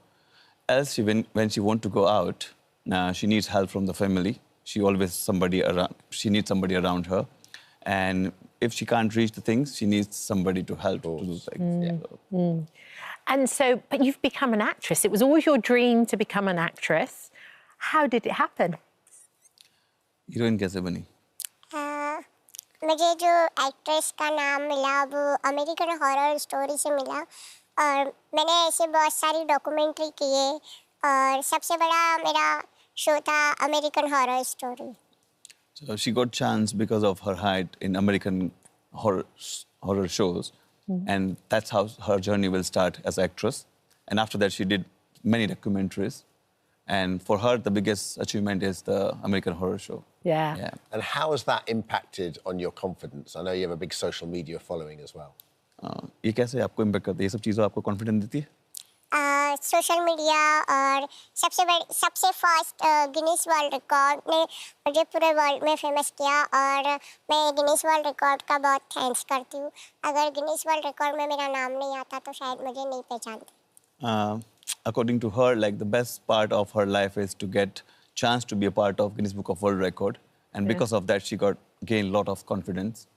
Else, when she want to go out, she needs help from the family. She always somebody around. She needs somebody around her, and if she can't reach the things, she needs somebody to help to do things. Yeah. And so, but you've become an actress. It was always your dream to become an actress. How did it happen? Heroine कैसे बनी? मुझे जो actress का नाम मिला वो American horror story से मिला, और मैंने ऐसे बहुत सारी डॉक्यूमेंट्री किए, और सबसे बड़ा मेरा शो था American horror story. So she got chance because of her height in American horror shows, and that's how her journey will start as actress. And after that, she did many documentaries, and for her, the biggest achievement is the American Horror Show. Yeah. And how has that impacted on your confidence? I know you have a big social media following as well. ये कैसे आपको impact करती है? ये सब चीज़ें आपको confidence देती है? सोशल मीडिया और सबसे फर्स्ट गिनीज वर्ल्ड रिकॉर्ड ने मुझे पूरे वर्ल्ड में फेमस किया, और मैं गिनीज वर्ल्ड रिकॉर्ड का बहुत थैंक्स करती हूँ। अगर गिनीज वर्ल्ड रिकॉर्ड में मेरा नाम नहीं आता तो शायद मुझे नहीं पहचानते। According to her, like the best part of her life is to get chance to be a part of Guinness Book of World Record, and because of that, she gained a lot of confidence,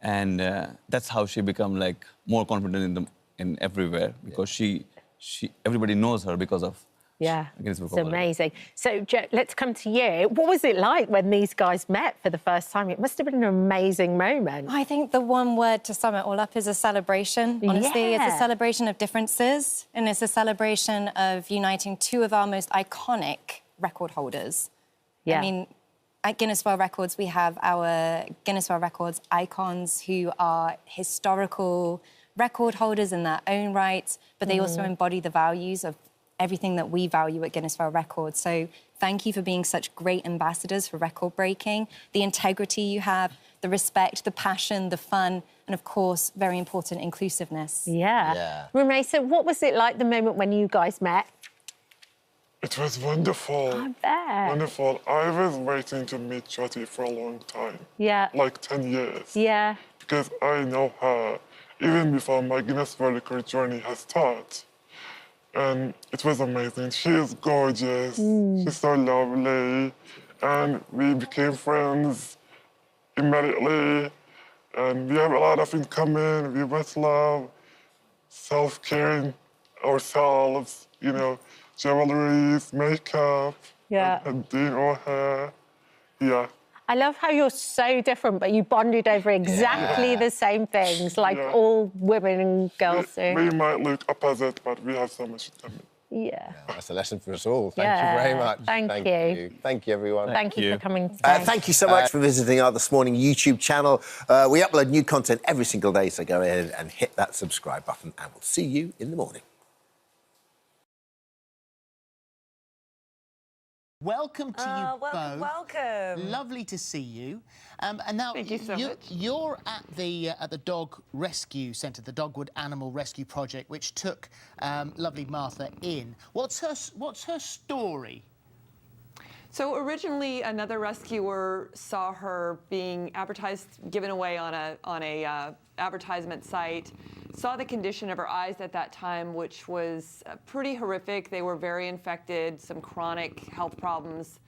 and that's how she become like more confident in everywhere, because everybody knows her because of Guinness Book of World Record. Amazing. So let's come to you. What was it like when these guys met for the first time? It must have been an amazing moment. I think the one word to sum it all up is a celebration. Honestly, it's a celebration of differences, and it's a celebration of uniting two of our most iconic record holders. I mean, at Guinness World Records, we have our Guinness World Records icons who are historical record holders in their own right, but they also embody the values of everything that we value at Guinness World Records. So thank you for being such great ambassadors for record breaking, the integrity you have, the respect, the passion, the fun, and of course, very important, inclusiveness. Yeah. Rumesa, what was it like the moment when you guys met? It was wonderful. I bet. Wonderful. I was waiting to meet Jyoti for a long time. Yeah. Like 10 years. Yeah. Because I know her even before my Guinness World Record journey has started. And it was amazing. She is gorgeous. She's so lovely. And we became friends immediately. And we have a lot of in common. We both love self-caring ourselves, you know, jewelries, makeup, and doing our hair. Yeah. I love how you're so different, but you bonded over exactly the same things, like all women and girls do. We might look opposite, but we have so much in common. Yeah. That's a lesson for us all. Thank you very much. Thank you. Thank you, everyone. Thank you for coming today. Thank you so much for visiting our This Morning YouTube channel. We upload new content every single day, so go ahead and hit that subscribe button, and we'll see you in the morning. Welcome to you welcome, both. welcome. Lovely to see you. And now Thank you so much. you're at the Dog Rescue Centre, the Dogwood Animal Rescue Project, which took lovely Martha in. What's her story? So originally, another rescuer saw her being advertised, given away on a advertisement site. Saw the condition of her eyes at that time, which was pretty horrific. They were very infected, some chronic health problems.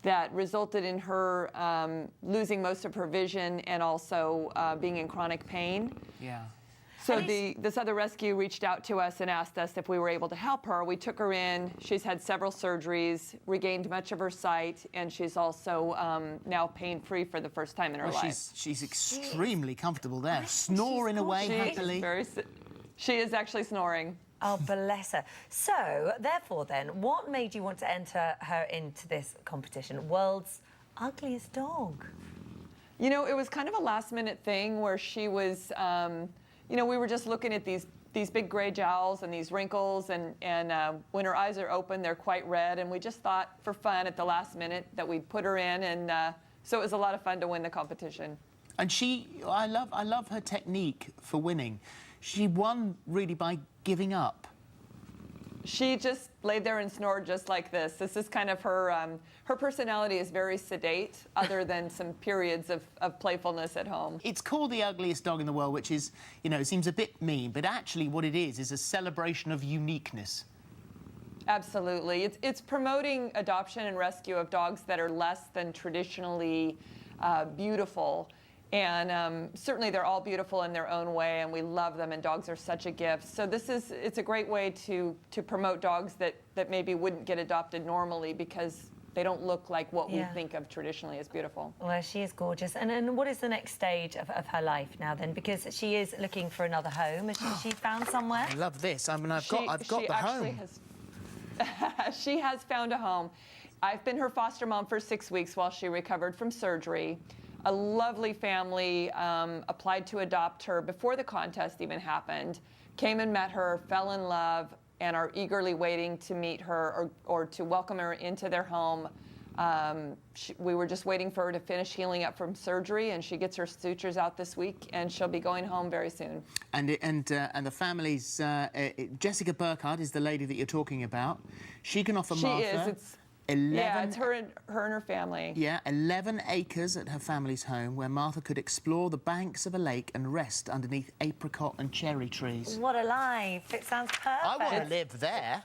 that resulted in her losing most of her vision and also being in chronic pain. Yeah. So this other rescue reached out to us and asked us if we were able to help her. We took her in. She's had several surgeries, regained much of her sight, and she's also now pain-free for the first time in her life. She's extremely comfortable there, snoring away happily. She is actually snoring. Oh, bless her. So, therefore, then, what made you want to enter her into this competition? World's Ugliest Dog. You know, it was kind of a last-minute thing where she was... you know, we were just looking at these big gray jowls and these wrinkles, and when her eyes are open, they're quite red. And we just thought, for fun, at the last minute, that we'd put her in, and so it was a lot of fun to win the competition. And I love her technique for winning. She won really by giving up. She just laid there and snored just like this. This is kind of her. Her personality is very sedate, other than some periods of playfulness at home. It's called The Ugliest Dog in the World, which is, you know, it seems a bit mean, but actually what it is a celebration of uniqueness. Absolutely. It's promoting adoption and rescue of dogs that are less than traditionally beautiful. And certainly they're all beautiful in their own way, and we love them, and dogs are such a gift. So it's a great way to promote dogs that maybe wouldn't get adopted normally because they don't look like what we think of traditionally as beautiful. Well, she is gorgeous. And what is the next stage of her life now then? Because she is looking for another home. Has she found somewhere? I love this. I mean, I've got the home. She has found a home. I've been her foster mom for 6 weeks while she recovered from surgery. A lovely family applied to adopt her before the contest even happened, came and met her, fell in love, and are eagerly waiting to meet her or to welcome her into their home. We were just waiting for her to finish healing up from surgery, and she gets her sutures out this week, and she'll be going home very soon. And the family's Jessica Burkhardt is the lady that you're talking about. She can offer Martha. She is. It's 11, yeah, it's her and her family. Yeah, 11 acres at her family's home where Martha could explore the banks of a lake and rest underneath apricot and cherry trees. What a life. It sounds perfect. I want to live there.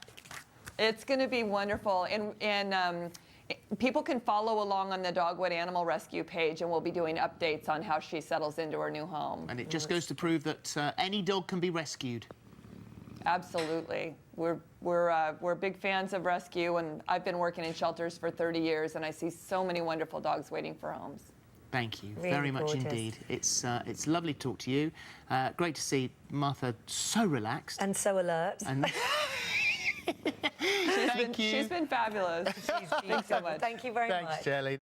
It's going to be wonderful. And people can follow along on the Dogwood Animal Rescue page, and we'll be doing updates on how she settles into her new home. And it just goes to prove that any dog can be rescued. Absolutely. We're big fans of rescue, and I've been working in shelters for 30 years, and I see so many wonderful dogs waiting for homes. Thank you really very much gorgeous. Indeed. It's lovely to talk to you. Great to see Martha so relaxed. And so alert. And Thank you. She's been fabulous. Thanks so much. Thank you very much. Thanks, Shelley.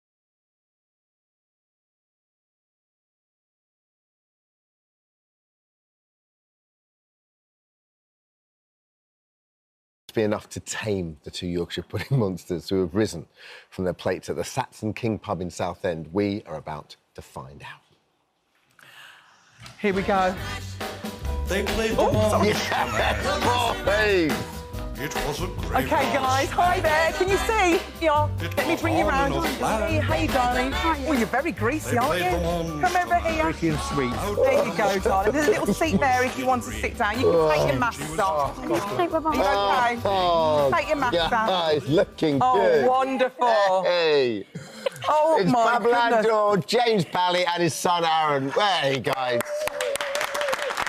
Be enough to tame the two Yorkshire pudding monsters who have risen from their plates at the Saxon King pub in Southend. We are about to find out. Here we go. They played the ball. It was a great Okay, guys. Hi there. Can you see? Yeah. Let me bring you round. Hey, darling. Oh, you're very greasy, aren't you? Come over here. Greasy and sweet. There you go, darling. There's a little seat there if you want to sit down. You can take your masks off. Are you okay? Take your masks off. Guys, looking Oh, good. wonderful. Hey. Oh, it's my goodness. Babylon, James Pally and his son Aaron. Hey, guys.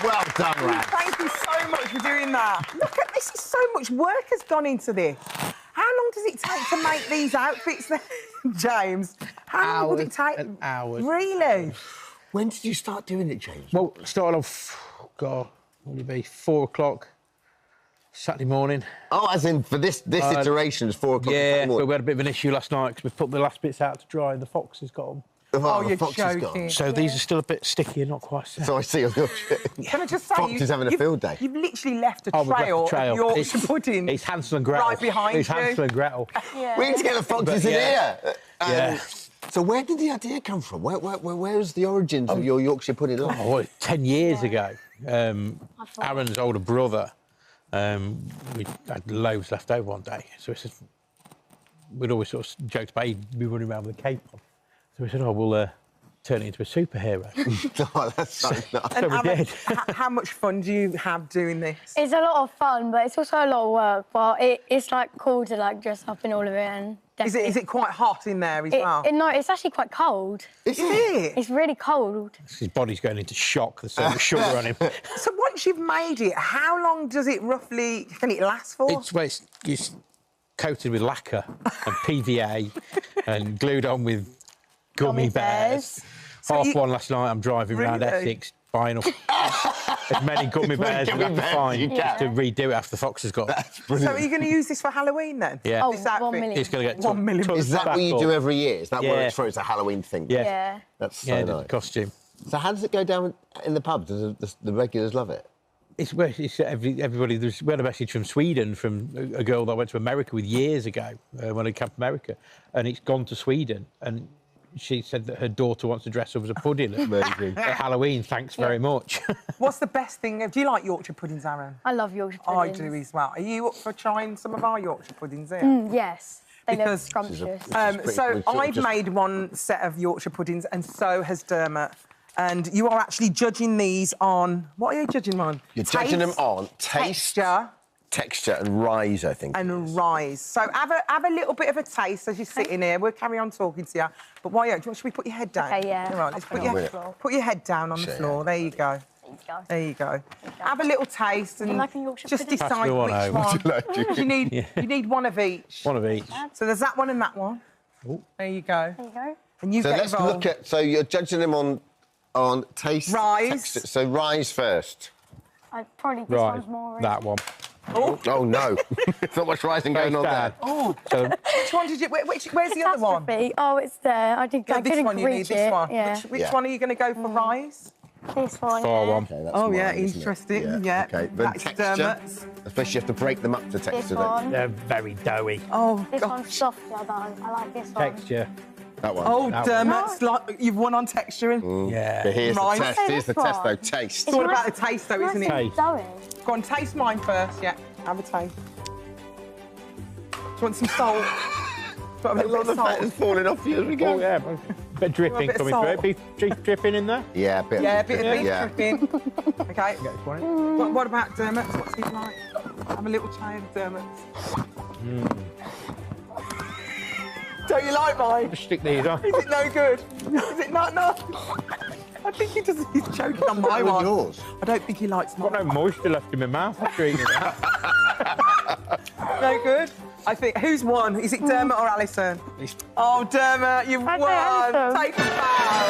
Well done, lads. Thank you so much for doing that. Look at this. So much work has gone into this. How long does it take to make these outfits then, James? How long would it take? Hours. Really? When did you start doing it, James? Well, started off, God, what would it be, 4 o'clock Saturday morning. Oh, as in for this iteration, it's 4 o'clock Yeah, Saturday morning? but we had a bit of an issue last night because we put the last bits out to dry and the foxes got them. Oh, the fox is gone. So these are still a bit sticky and not quite set. So I see on your shirt. Can I just say, Fox is having a field day. You've literally left a Oh, we've left trail, a trail. of Yorkshire pudding It's Hansel and Gretel. right behind It's you. Hansel and Gretel. We need to get the foxes in here. Yeah. So where did the idea come from? Where's the origins of your Yorkshire pudding life? Oh, 10 years ago. Aaron's older brother, we had loaves left over one day. So we'd always sort of joked about he'd be running around with a cape on. So we said, oh, we'll turn it into a superhero. Oh, that's so nice. So we did. How much fun do you have doing this? It's a lot of fun, but it's also a lot of work. But it's like cool to like dress up in all of it and Is it quite hot in there as well? No, it's actually quite cold. Is it? It's really cold. His body's going into shock. There's so much sugar on him. So once you've made it, how long does it roughly, can it last for? It's coated with lacquer and PVA and glued on with gummy bears. So One last night, I'm driving around Essex buying up as many gummy bears as we have to find to redo it after the fox has got. So are you going to use this for Halloween then? Yeah. This outfit? 1 million. It's going to get 1 million. Is that what you do every year? Is that what it's for? It's a Halloween thing? Yeah. That's so nice. Costume. So how does it go down in the pub? Does the regulars love it? It's everybody. We had a message from Sweden from a girl that I went to America with years ago when I came to America, and it's gone to Sweden, and she said that her daughter wants to dress up as a pudding at Halloween. Thanks very much. What's the best thing? Do you like Yorkshire puddings, Aaron? I love Yorkshire puddings. I do as well. Are you up for trying some of our Yorkshire puddings here? Yes. They look Because scrumptious. so I've made one set of Yorkshire puddings, and so has Dermot. And you are actually judging these on... What are you judging them on? You're judging them on taste, texture and rise, I think. And rise. So have a little bit of a taste as you're sitting here. We'll carry on talking to you. But should we put your head down? Okay, yeah. All right, let's put your head down on the floor. There you go. There you go. Have a little taste and just decide which one. You need one of each. One of each. So there's that one and that one. Ooh. There you go. There you go. And you so get let's involved. look at. So you're judging them on taste, rise. Texture. So rise first. Probably this one's more. That one. Oh no! There's not much rising going on there. Oh, which one did you? Where's the other one? Oh, it's there. I this couldn't one. You need reach this it. one. Yeah. Which one are you going to go for? Rise. This one. Far one. Okay, that's Oh yeah, mine, isn't it? interesting. Yeah. Okay, then That's texture. Dermot's. Especially you have to break them up to texture. This one. They're very doughy. Oh, This gosh. one's softer though. I like this one. Texture. That one. Oh, That Dermot's you've won on texturing. Yeah. But here's Rise. the test. Here's the test, though. Taste. It's all about the taste, though, isn't it? Taste. Go on, taste mine first. Yeah, have a taste. Do you want some salt? Got a little bit of fat is salt. falling off you as we go. Oh yeah. Bit of dripping bit of coming salt. through. Beef dripping in there. Yeah, a bit. Yeah, a bit of beef yeah. dripping. Okay. Get this one in. What about Dermot's? What's he like? Have a little try of Dermot's. Don't you like mine? Just stick these on. Is it no good? Is it not? No. I think he does. He's choking on my one. Yours. I don't think he likes I've got mine. no moisture left in my mouth after eating that. No good. I think who's won? Is it Dermot or Alison? Oh, Dermot, you've won. Take a bow.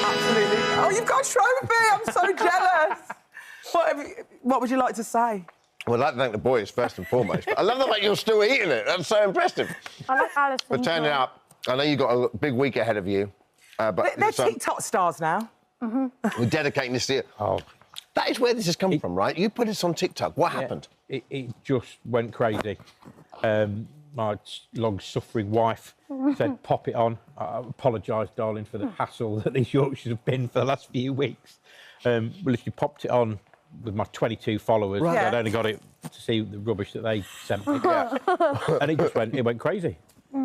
Absolutely. Oh, you've got a trophy. I'm so jealous. What would you like to say? Well, I'd like to thank the boys first and foremost. But I love the fact you're still eating it. That's so impressive. I like Alison. But turn it up. I know you've got a big week ahead of you. But They're TikTok stars now. we're dedicating this to you. Oh. That is where this has come from, right? You put this on TikTok. What happened? It just went crazy. My long-suffering wife said, pop it on. I apologise, darling, for the hassle that these Yorkshires have been for the last few weeks. We literally popped it on with my 22 followers. Right. I'd only got it to see the rubbish that they sent me. And it went crazy.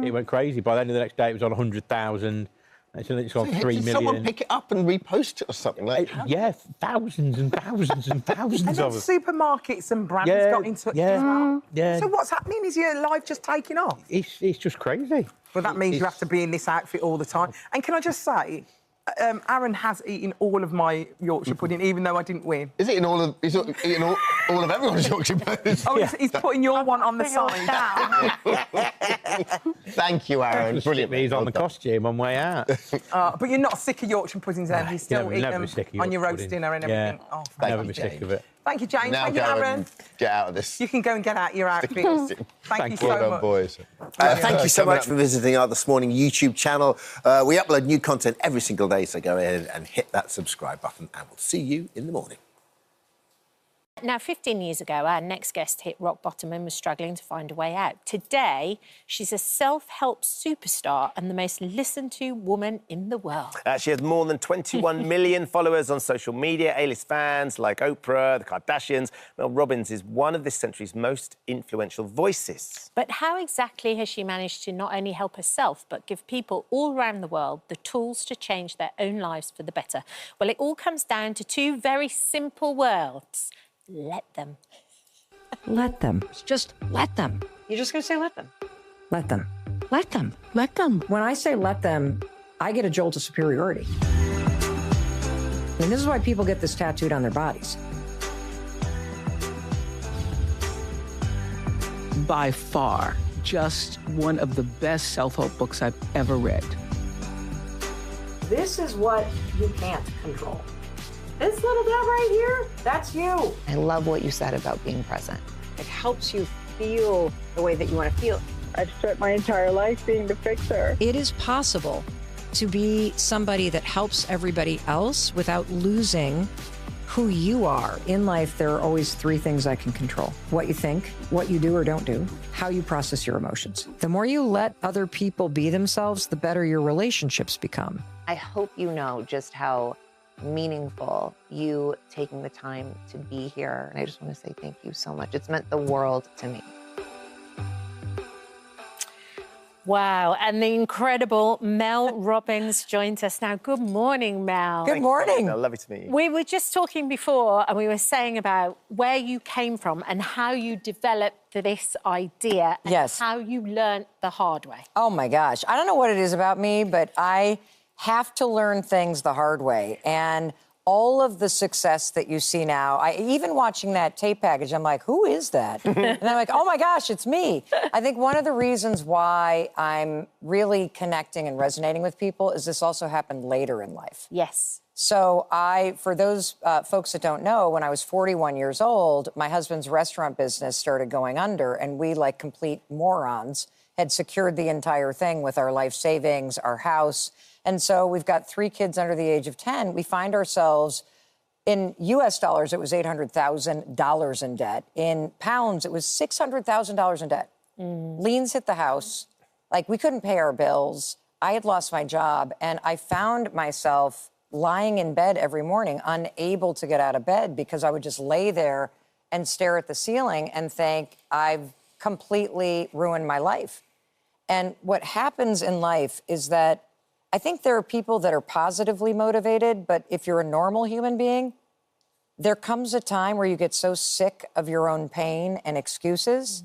It went crazy. By the end of the next day, it was on 100,000. It's on 3 million. Did someone pick it up and repost it or something like that? Yeah, thousands and thousands and thousands And then of them. supermarkets and brands Yeah, got in touch yeah, as well. yeah. So what's happening? Is your life just taking off? It's just crazy. Well, that means you have to be in this outfit all the time. And can I just say, Aaron has eaten all of my Yorkshire pudding, even though I didn't win. He's eating all of everyone's Yorkshire pudding. Oh, he's putting your one on the side. Thank you, Aaron. Brilliant. He's on the costume on way out. But you're not sick of Yorkshire puddings then? You still eat never them sick of on your Yorkshire roast pudding. dinner and Yeah. everything? Oh, Never be sick of it. Thank you, James. Now Thank you, go Aaron. and get out of this. You can go and get out your outfit. Thank you so Well done, much. boys. Thank you so much for visiting our This Morning YouTube channel. We upload new content every single day, so go ahead and hit that subscribe button, and we'll see you in the morning. Now, 15 years ago, our next guest hit rock bottom and was struggling to find a way out. Today, she's a self-help superstar and the most listened-to woman in the world. She has more than 21 million followers on social media, A-list fans like Oprah, the Kardashians. Mel Robbins is one of this century's most influential voices. But how exactly has she managed to not only help herself, but give people all around the world the tools to change their own lives for the better? Well, it all comes down to two very simple words. Let them. Let them. Just let them. You're just going to say let them. Let them. Let them. Let them. When I say let them, I get a jolt of superiority. And this is why people get this tattooed on their bodies. By far, just one of the best self-help books I've ever read. This is what you can't control. This little dab right here, that's you. I love what you said about being present. It helps you feel the way that you want to feel. I've spent my entire life being the fixer. It is possible to be somebody that helps everybody else without losing who you are. In life, there are always three things I can control: what you think, what you do or don't do, how you process your emotions. The more you let other people be themselves, the better your relationships become. I hope you know just how meaningful you taking the time to be here. And I just want to say thank you so much. It's meant the world to me. Wow, and the incredible Mel Robbins joins us now. Good morning, Mel. Good morning. Lovely to meet you. We were just talking before, and we were saying about where you came from and how you developed this idea and how you learned the hard way. Oh, my gosh. I don't know what it is about me, but I have to learn things the hard way. And all of the success that you see now, even watching that tape package, I'm like, who is that? And I'm like, oh my gosh, it's me. I think one of the reasons why I'm really connecting and resonating with people is this also happened later in life. Yes. So for those folks that don't know, when I was 41 years old, my husband's restaurant business started going under, and we, like complete morons, had secured the entire thing with our life savings, our house. And so we've got 3 kids under the age of 10. We find ourselves, in US dollars, it was $800,000 in debt. In pounds, it was $600,000 in debt. Liens hit the house. Like, we couldn't pay our bills. I had lost my job, and I found myself lying in bed every morning, unable to get out of bed, because I would just lay there and stare at the ceiling and think, I've completely ruined my life. And what happens in life is that I think there are people that are positively motivated, but if you're a normal human being, there comes a time where you get so sick of your own pain and excuses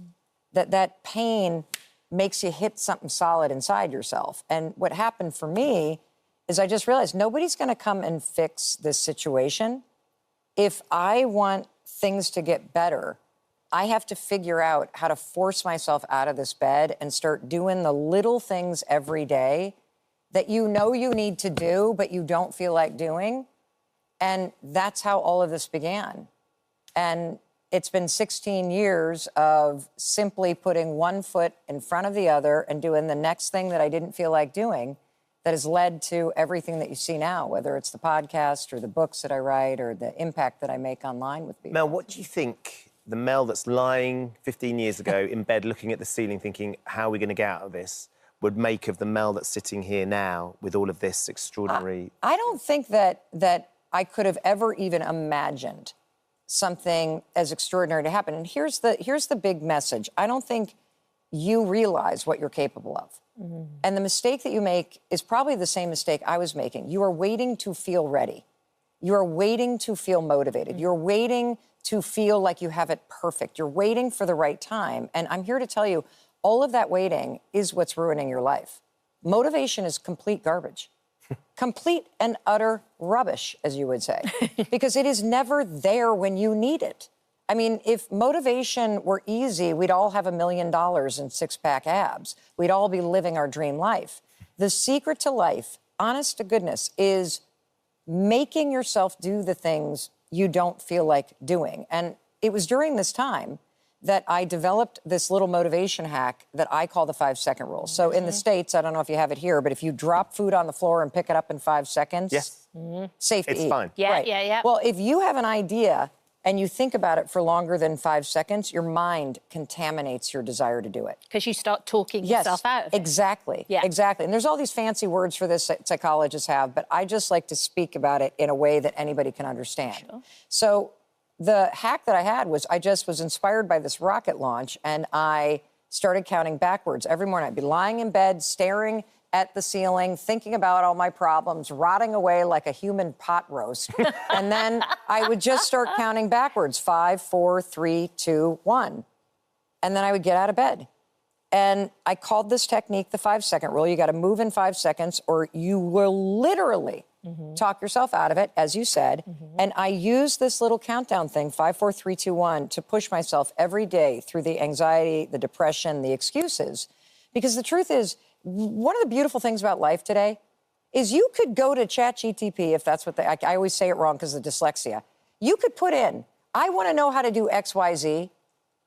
that pain makes you hit something solid inside yourself. And what happened for me is I just realized nobody's going to come and fix this situation. If I want things to get better, I have to figure out how to force myself out of this bed and start doing the little things every day that you know you need to do, but you don't feel like doing. And that's how all of this began. And it's been 16 years of simply putting one foot in front of the other and doing the next thing that I didn't feel like doing that has led to everything that you see now, whether it's the podcast or the books that I write or the impact that I make online with people. Mel, what do you think the Mel that's lying 15 years ago in bed looking at the ceiling thinking, how are we going to get out of this, would make of the Mel that's sitting here now with all of this extraordinary... I don't think that I could have ever even imagined something as extraordinary to happen. And here's the big message. I don't think you realize what you're capable of. And the mistake that you make is probably the same mistake I was making. You are waiting to feel ready. You are waiting to feel motivated. You're waiting to feel like you have it perfect. You're waiting for the right time. And I'm here to tell you, all of that waiting is what's ruining your life. Motivation is complete garbage. Complete and utter rubbish, as you would say, because it is never there when you need it. I mean, if motivation were easy, we'd all have $1 million and six-pack abs. We'd all be living our dream life. The secret to life, honest to goodness, is making yourself do the things you don't feel like doing. And it was during this time that I developed this little motivation hack that I call the 5-second rule. So in the States, I don't know if you have it here, but if you drop food on the floor and pick it up in 5 seconds, safe to eat. It's fine. Yeah, Right. yeah. Well, if you have an idea and you think about it for longer than 5 seconds, your mind contaminates your desire to do it. Because you start talking yourself out of it. Exactly. Yeah. Exactly. And there's all these fancy words for this that psychologists have, but I just like to speak about it in a way that anybody can understand. Sure. So the hack that I had was I just was inspired by this rocket launch, and I started counting backwards. Every morning I'd be lying in bed, staring at the ceiling, thinking about all my problems, rotting away like a human pot roast. And then I would just start counting backwards, 5, 4, 3, 2, 1. And then I would get out of bed. And I called this technique the 5-second rule. You got to move in 5 seconds or you will literally talk yourself out of it, as you said. And I use this little countdown thing, 5, 4, 3, 2, 1, to push myself every day through the anxiety, the depression, the excuses. Because the truth is, one of the beautiful things about life today is you could go to ChatGPT, if that's what I always say it wrong because of dyslexia. You could put in, I want to know how to do X, Y, Z.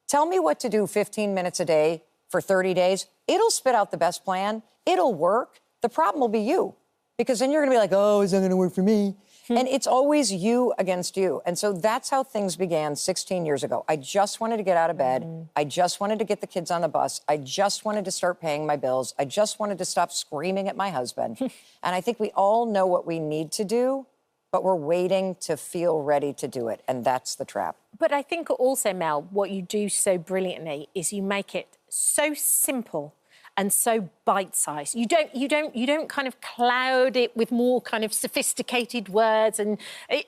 Tell me what to do 15 minutes a day for 30 days. It'll spit out the best plan. It'll work. The problem will be you. Because then you're going to be like, oh, is that going to work for me? And it's always you against you. And so that's how things began 16 years ago. I just wanted to get out of bed. I just wanted to get the kids on the bus. I just wanted to start paying my bills. I just wanted to stop screaming at my husband. And I think we all know what we need to do, but we're waiting to feel ready to do it. And that's the trap. But I think also, Mel, what you do so brilliantly is you make it so simple and so bite-sized. You don't kind of cloud it with more kind of sophisticated words, and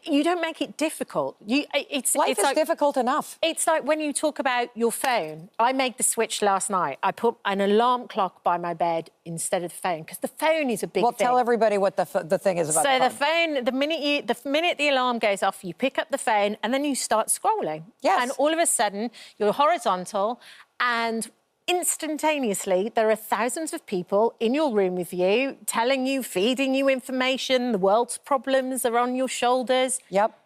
you don't make it difficult. Life is difficult enough. It's like when you talk about your phone. I made the switch last night. I put an alarm clock by my bed instead of the phone because the phone is a big thing. Well, tell everybody what the thing is about. So the phone. the minute the alarm goes off, you pick up the phone and then you start scrolling. Yes. And all of a sudden you're horizontal and instantaneously, there are thousands of people in your room with you, telling you, feeding you information. The world's problems are on your shoulders. Yep.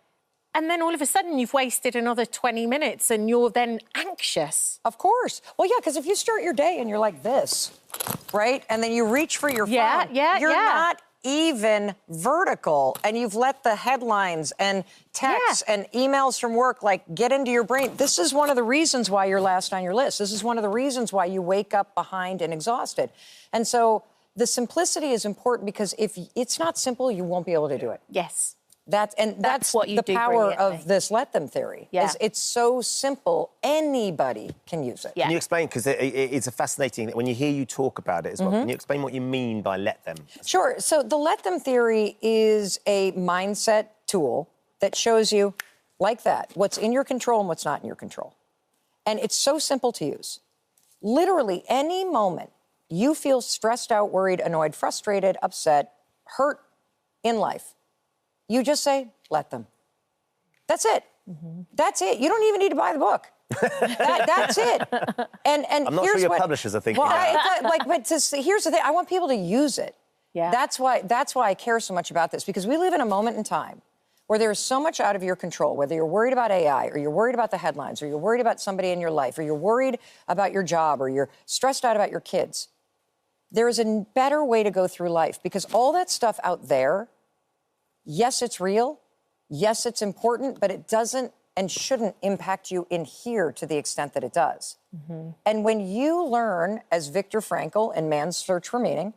And then all of a sudden, you've wasted another 20 minutes and you're then anxious. Of course. Well, yeah, because if you start your day and you're like this, right? And then you reach for your phone. You're not even vertical, and you've let the headlines and texts and emails from work get into your brain. This is one of the reasons why you're last on your list. This is one of the reasons why you wake up behind and exhausted. And so the simplicity is important because if it's not simple, you won't be able to do it. Yes. That's what you do. The power of this let them theory. Yeah. It's so simple, anybody can use it. Can you explain, because it's a fascinating, when you hear you talk about it as well, can you explain what you mean by let them? Sure. So the let them theory is a mindset tool that shows you, like that, what's in your control and what's not in your control. And it's so simple to use. Literally, any moment you feel stressed out, worried, annoyed, frustrated, upset, hurt in life, you just say, let them. That's it. That's it. You don't even need to buy the book. That's it. And I'm not sure your publishers are thinking that. Here's the thing. I want people to use it. Yeah. That's why I care so much about this, because we live in a moment in time where there's so much out of your control, whether you're worried about AI or you're worried about the headlines or you're worried about somebody in your life or you're worried about your job or you're stressed out about your kids. There is a better way to go through life, because all that stuff out there, yes, it's real. Yes, it's important, but it doesn't and shouldn't impact you in here to the extent that it does. And when you learn, as Viktor Frankl in Man's Search for Meaning,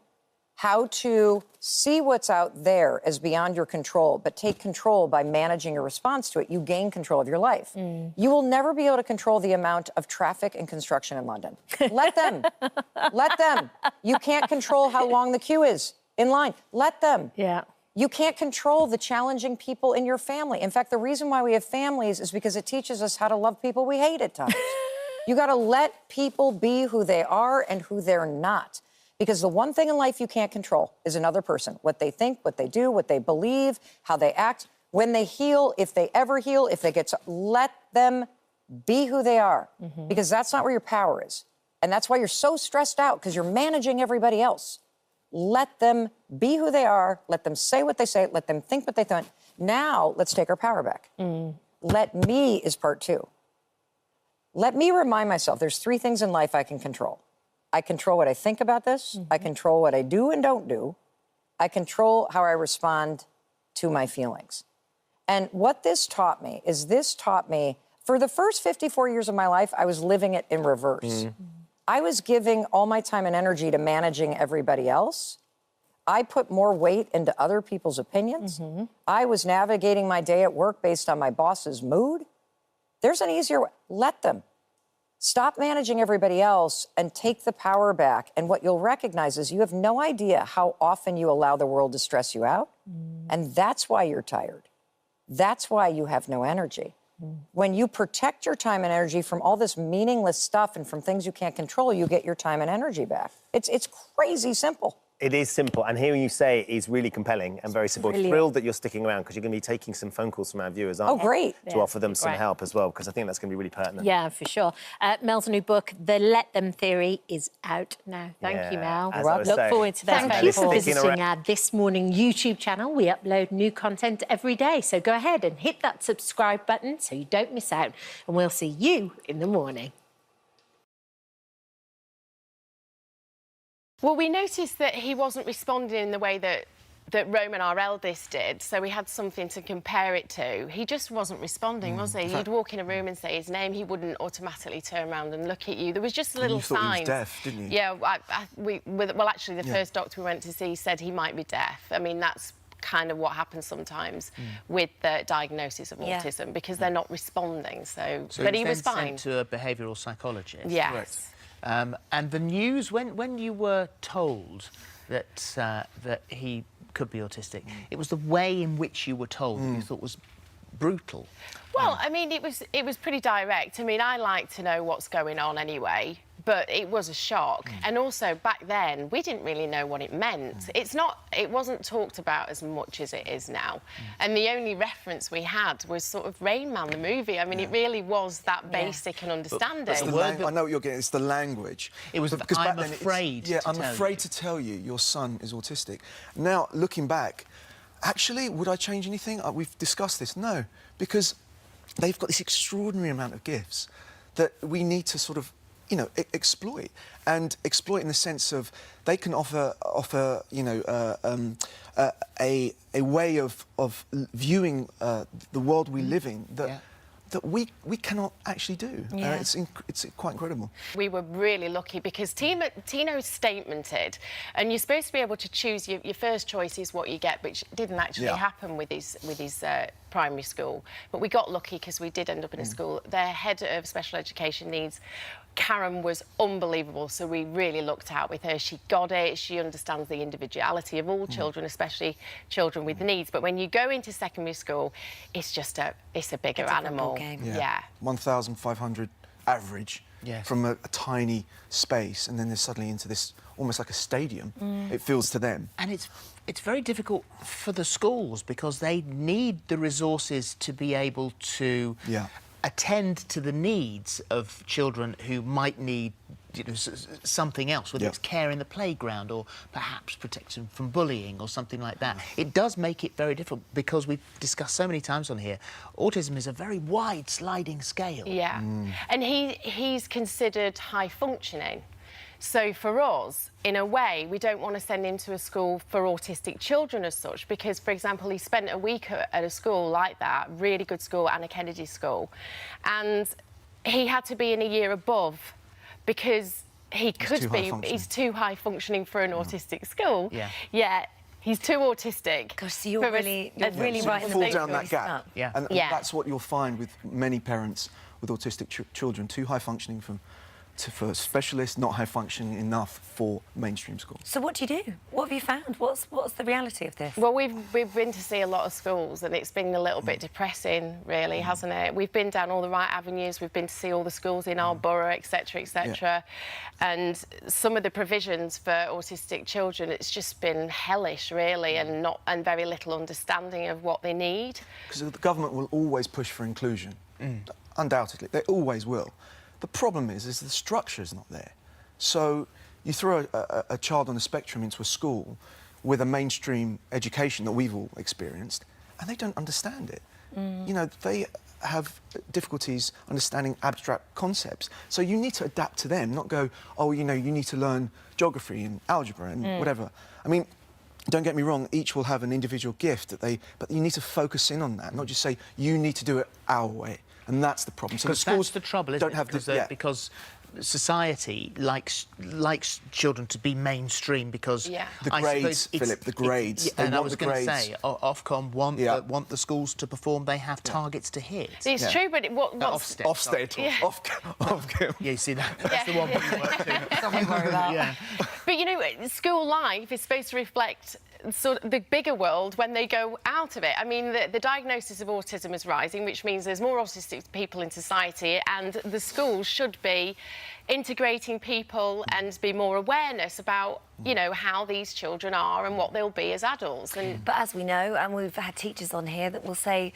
how to see what's out there as beyond your control, but take control by managing your response to it, you gain control of your life. You will never be able to control the amount of traffic and construction in London. Let them. Let them. You can't control how long the queue is in line. Let them. Yeah. You can't control the challenging people in your family. In fact, the reason why we have families is because it teaches us how to love people we hate at times. You got to let people be who they are and who they're not. Because the one thing in life you can't control is another person. What they think, what they do, what they believe, how they act. When they heal, if they ever heal, if they get let them be who they are. Because that's not where your power is. And that's why you're so stressed out, because you're managing everybody else. Let them be who they are. Let them say what they say. Let them think what they think. Now, let's take our power back. Let me is part 2. Let me remind myself there's 3 things in life I can control. I control what I think about this. I control what I do and don't do. I control how I respond to my feelings. And what this taught me is for the first 54 years of my life, I was living it in reverse. I was giving all my time and energy to managing everybody else. I put more weight into other people's opinions. I was navigating my day at work based on my boss's mood. There's an easier way. Let them. Stop managing everybody else and take the power back. And what you'll recognize is you have no idea how often you allow the world to stress you out. And that's why you're tired. That's why you have no energy. When you protect your time and energy from all this meaningless stuff and from things you can't control, you get your time and energy back. It's crazy simple. It is simple, and hearing you say it is really compelling and very simple. Brilliant. Thrilled that you're sticking around because you're going to be taking some phone calls from our viewers, aren't you? Oh, great. To Yeah, offer them some great. help as well, because I think that's going to be really pertinent. Yeah, for sure. Mel's new book, The Let Them Theory, is out now. Thank you, Mel. as I was Look saying, forward to that. thank Thank you you for for sticking visiting around. our This Morning YouTube channel. We upload new content every day, so go ahead and hit that subscribe button so you don't miss out. And we'll see you in the morning. Well, we noticed that he wasn't responding in the way that Roman, our eldest, did, so we had something to compare it to. He just wasn't responding, was he? You'd walk in a room and say his name, he wouldn't automatically turn around and look at you. There was just a little You thought sign. he was deaf, didn't you? Yeah, well, actually, the first doctor we went to see said he might be deaf. I mean, that's kind of what happens sometimes with the diagnosis of autism, because they're not responding. So but he was fine. Sent to a behavioural psychologist. Yes. Correct. And the news, when you were told that that he could be autistic, it was the way in which you were told that you thought was brutal. Well, I mean, it was pretty direct. I mean, I like to know what's going on anyway, but it was a shock. And also, back then, we didn't really know what it meant. It wasn't talked about as much as it is now. And the only reference we had was sort of Rain Man, the movie. I mean, it really was that basic and understanding. I know what you're getting. It's the language. It was because I'm back then afraid Yeah, to I'm tell afraid you. to tell you your son is autistic. Now, looking back, actually, would I change anything? We've discussed this. No, because they've got this extraordinary amount of gifts that we need to sort of, you know, exploit in the sense of they can offer you know, a way of viewing the world we live in that we cannot actually do. It's quite incredible. We were really lucky because Tino statemented, and you're supposed to be able to choose your first choice is what you get, which didn't actually happen with his primary school. But we got lucky because we did end up in a school. Their head of special education needs, Karen, was unbelievable, so we really looked out with her. She got it. She understands the individuality of all children, especially children with needs. But when you go into secondary school, it's a bigger animal. Yeah. 1,500 average from a tiny space, and then they're suddenly into this almost like a stadium. It feels to them. And it's very difficult for the schools because they need the resources to be able to attend to the needs of children who might need, you know, something else, whether it's care in the playground or perhaps protection from bullying or something like that. It does make it very difficult because we've discussed so many times on here, autism is a very wide sliding scale. Yeah, and he's considered high functioning. So for us, in a way, we don't want to send him to a school for autistic children as such, because, for example, he spent a week at a school like that, really good school, Anna Kennedy School, and he had to be in a year above because he's too high functioning for an autistic school. Yeah. He's too autistic. Gosh, so you're really right in the fall down that gap. And Yeah. that's what you'll find with many parents with autistic children, too high functioning for specialists, not high functioning enough for mainstream school. So what do you do? What have you found? What's the reality of this? Well, we've been to see a lot of schools, and it's been a little bit depressing, really, hasn't it? We've been down all the right avenues. We've been to see all the schools in our borough, etc., etc. And some of the provisions for autistic children, it's just been hellish, really, and very little understanding of what they need. Because the government will always push for inclusion, undoubtedly. They always will. The problem is the structure is not there. So you throw a child on the spectrum into a school with a mainstream education that we've all experienced, and they don't understand it. You know, they have difficulties understanding abstract concepts. So you need to adapt to them, not go, oh, you know, you need to learn geography and algebra and whatever. I mean, don't get me wrong, each will have an individual gift but you need to focus in on that, not just say, you need to do it our way. And that's the problem. So the schools that's the trouble, isn't don't have because society likes children to be mainstream because the grades, Philip, the grades. And I was going to say, Ofcom want the schools to perform. They have targets to hit. It's true, but Ofsted. Yeah, you see that? That's the one we work to. But you know, school life is supposed to reflect sort of the bigger world when they go out of it. I mean, the diagnosis of autism is rising, which means there's more autistic people in society, and the schools should be integrating people and be more awareness about, you know, how these children are and what they'll be as adults. And but as we know, and we've had teachers on here that will say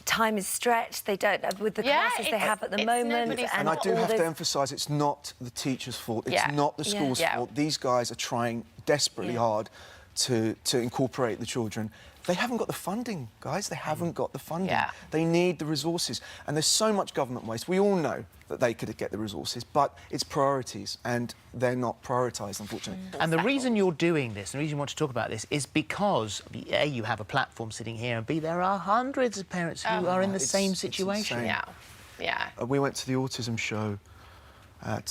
time is stretched, they don't, with the classes they have at the moment. And I do have to emphasise, it's not the teacher's fault, it's not the school's fault. These guys are trying desperately hard to incorporate the children. They haven't got the funding, guys. They haven't got the funding. They need the resources. And there's so much government waste. We all know that they could get the resources, but it's priorities, and they're not prioritised, unfortunately. And the reason you're doing this, and the reason you want to talk about this, is because, A, you have a platform sitting here, and B, there are hundreds of parents who are in the same situation. We went to the autism show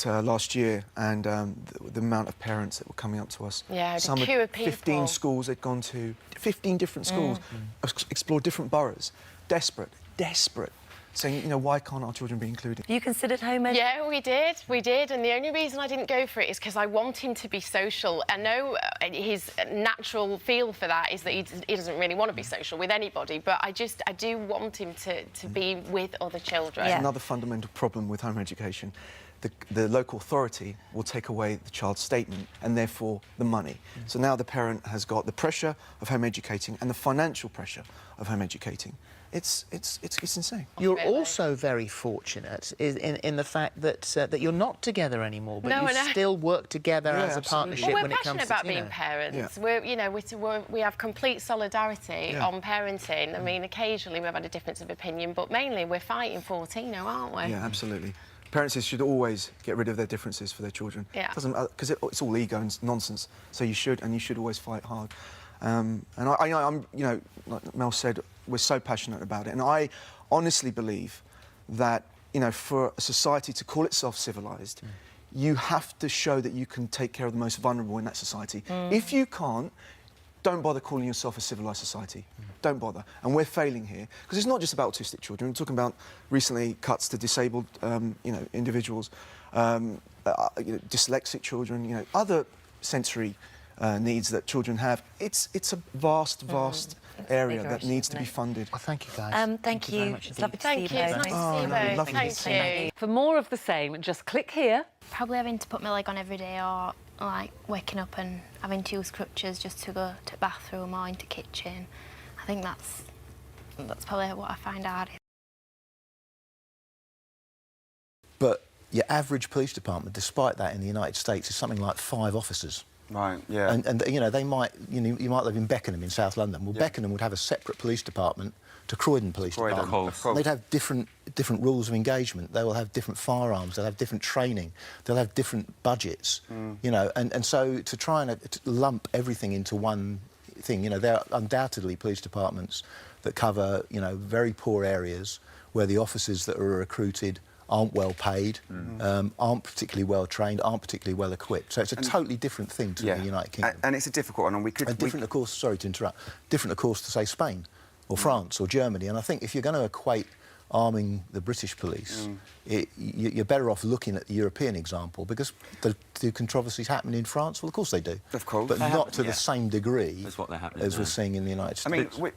last year, and the amount of parents that were coming up to us. The queue of people. 15 schools they'd gone to, 15 different schools, explored different boroughs, desperate, saying, you know, why can't our children be included? You considered home ed? Yeah, we did. And the only reason I didn't go for it is because I want him to be social. I know his natural feel for that is that he doesn't really want to be social with anybody, but I do want him to be with other children. There's another fundamental problem with home education. The local authority will take away the child's statement and therefore the money. So now the parent has got the pressure of home educating and the financial pressure of home educating. It's insane. You're also very fortunate in the fact that that you're not together anymore, but you still work together as a partnership when it comes to We're passionate about being parents. We have complete solidarity on parenting. I mean, occasionally we've had a difference of opinion, but mainly we're fighting for Tino, aren't we? Yeah, absolutely. Parents should always get rid of their differences for their children. Because it's all ego and nonsense. So you should always fight hard. And I'm, you know, like Mel said, we're so passionate about it. And I honestly believe that, you know, for a society to call itself civilised, you have to show that you can take care of the most vulnerable in that society. If you can't, don't bother calling yourself a civilised society. Don't bother. And we're failing here. Because it's not just about autistic children. We're talking about recently cuts to disabled, you know, individuals, you know, dyslexic children, you know, other sensory needs that children have. It's a vast area that needs to be funded. Well, thank you, guys. Thank you. It's lovely to see you both. It's nice to see you both. Thank you. For more of the same, just click here. Probably having to put my leg on every day, or like waking up and having to use crutches just to go to the bathroom or into kitchen. I think that's probably what I find hardest. But your average police department, despite that in the United States, is something like 5 officers. Right, yeah. And you know, they might, you know, you might live in Beckenham in South London. Well, Beckenham would have a separate police department to Croydon Police Department. Of course. They'd have different rules of engagement. They will have different firearms. They'll have different training. They'll have different budgets. You know, and so to try and to lump everything into one thing, you know, there are undoubtedly police departments that cover, you know, very poor areas where the officers that are recruited aren't well paid, aren't particularly well trained, aren't particularly well equipped. So it's a totally different thing to the United Kingdom. And it's a difficult one, and we could... of course, sorry to interrupt, different, of course, to, say, Spain or France or Germany. And I think if you're going to equate arming the British police, you're better off looking at the European example, because do controversies happen in France? Well, of course they do. Of course. But not to the same degree as what they're happening as we're seeing in the United States. I mean,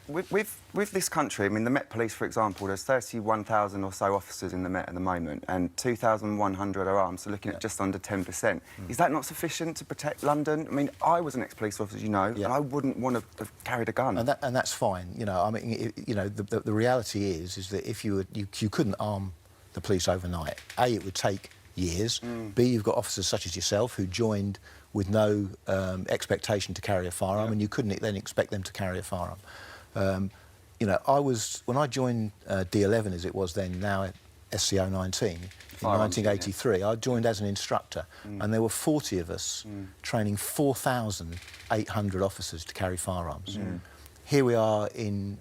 with this country, I mean, the Met Police, for example, there's 31,000 or so officers in the Met at the moment, and 2,100 are armed, so looking at just under 10%. Is that not sufficient to protect London? I mean, I was an ex-police officer, as you know, and I wouldn't want to have carried a gun. And that's fine. You know, I mean, you know, the reality is that if you couldn't arm the police overnight. A, it would take years. B, you've got officers such as yourself who joined with no expectation to carry a firearm, and you couldn't then expect them to carry a firearm. You know, when I joined D11, as it was then, now SCO 19, in 1983, I joined as an instructor, and there were 40 of us training 4,800 officers to carry firearms. Here we are in,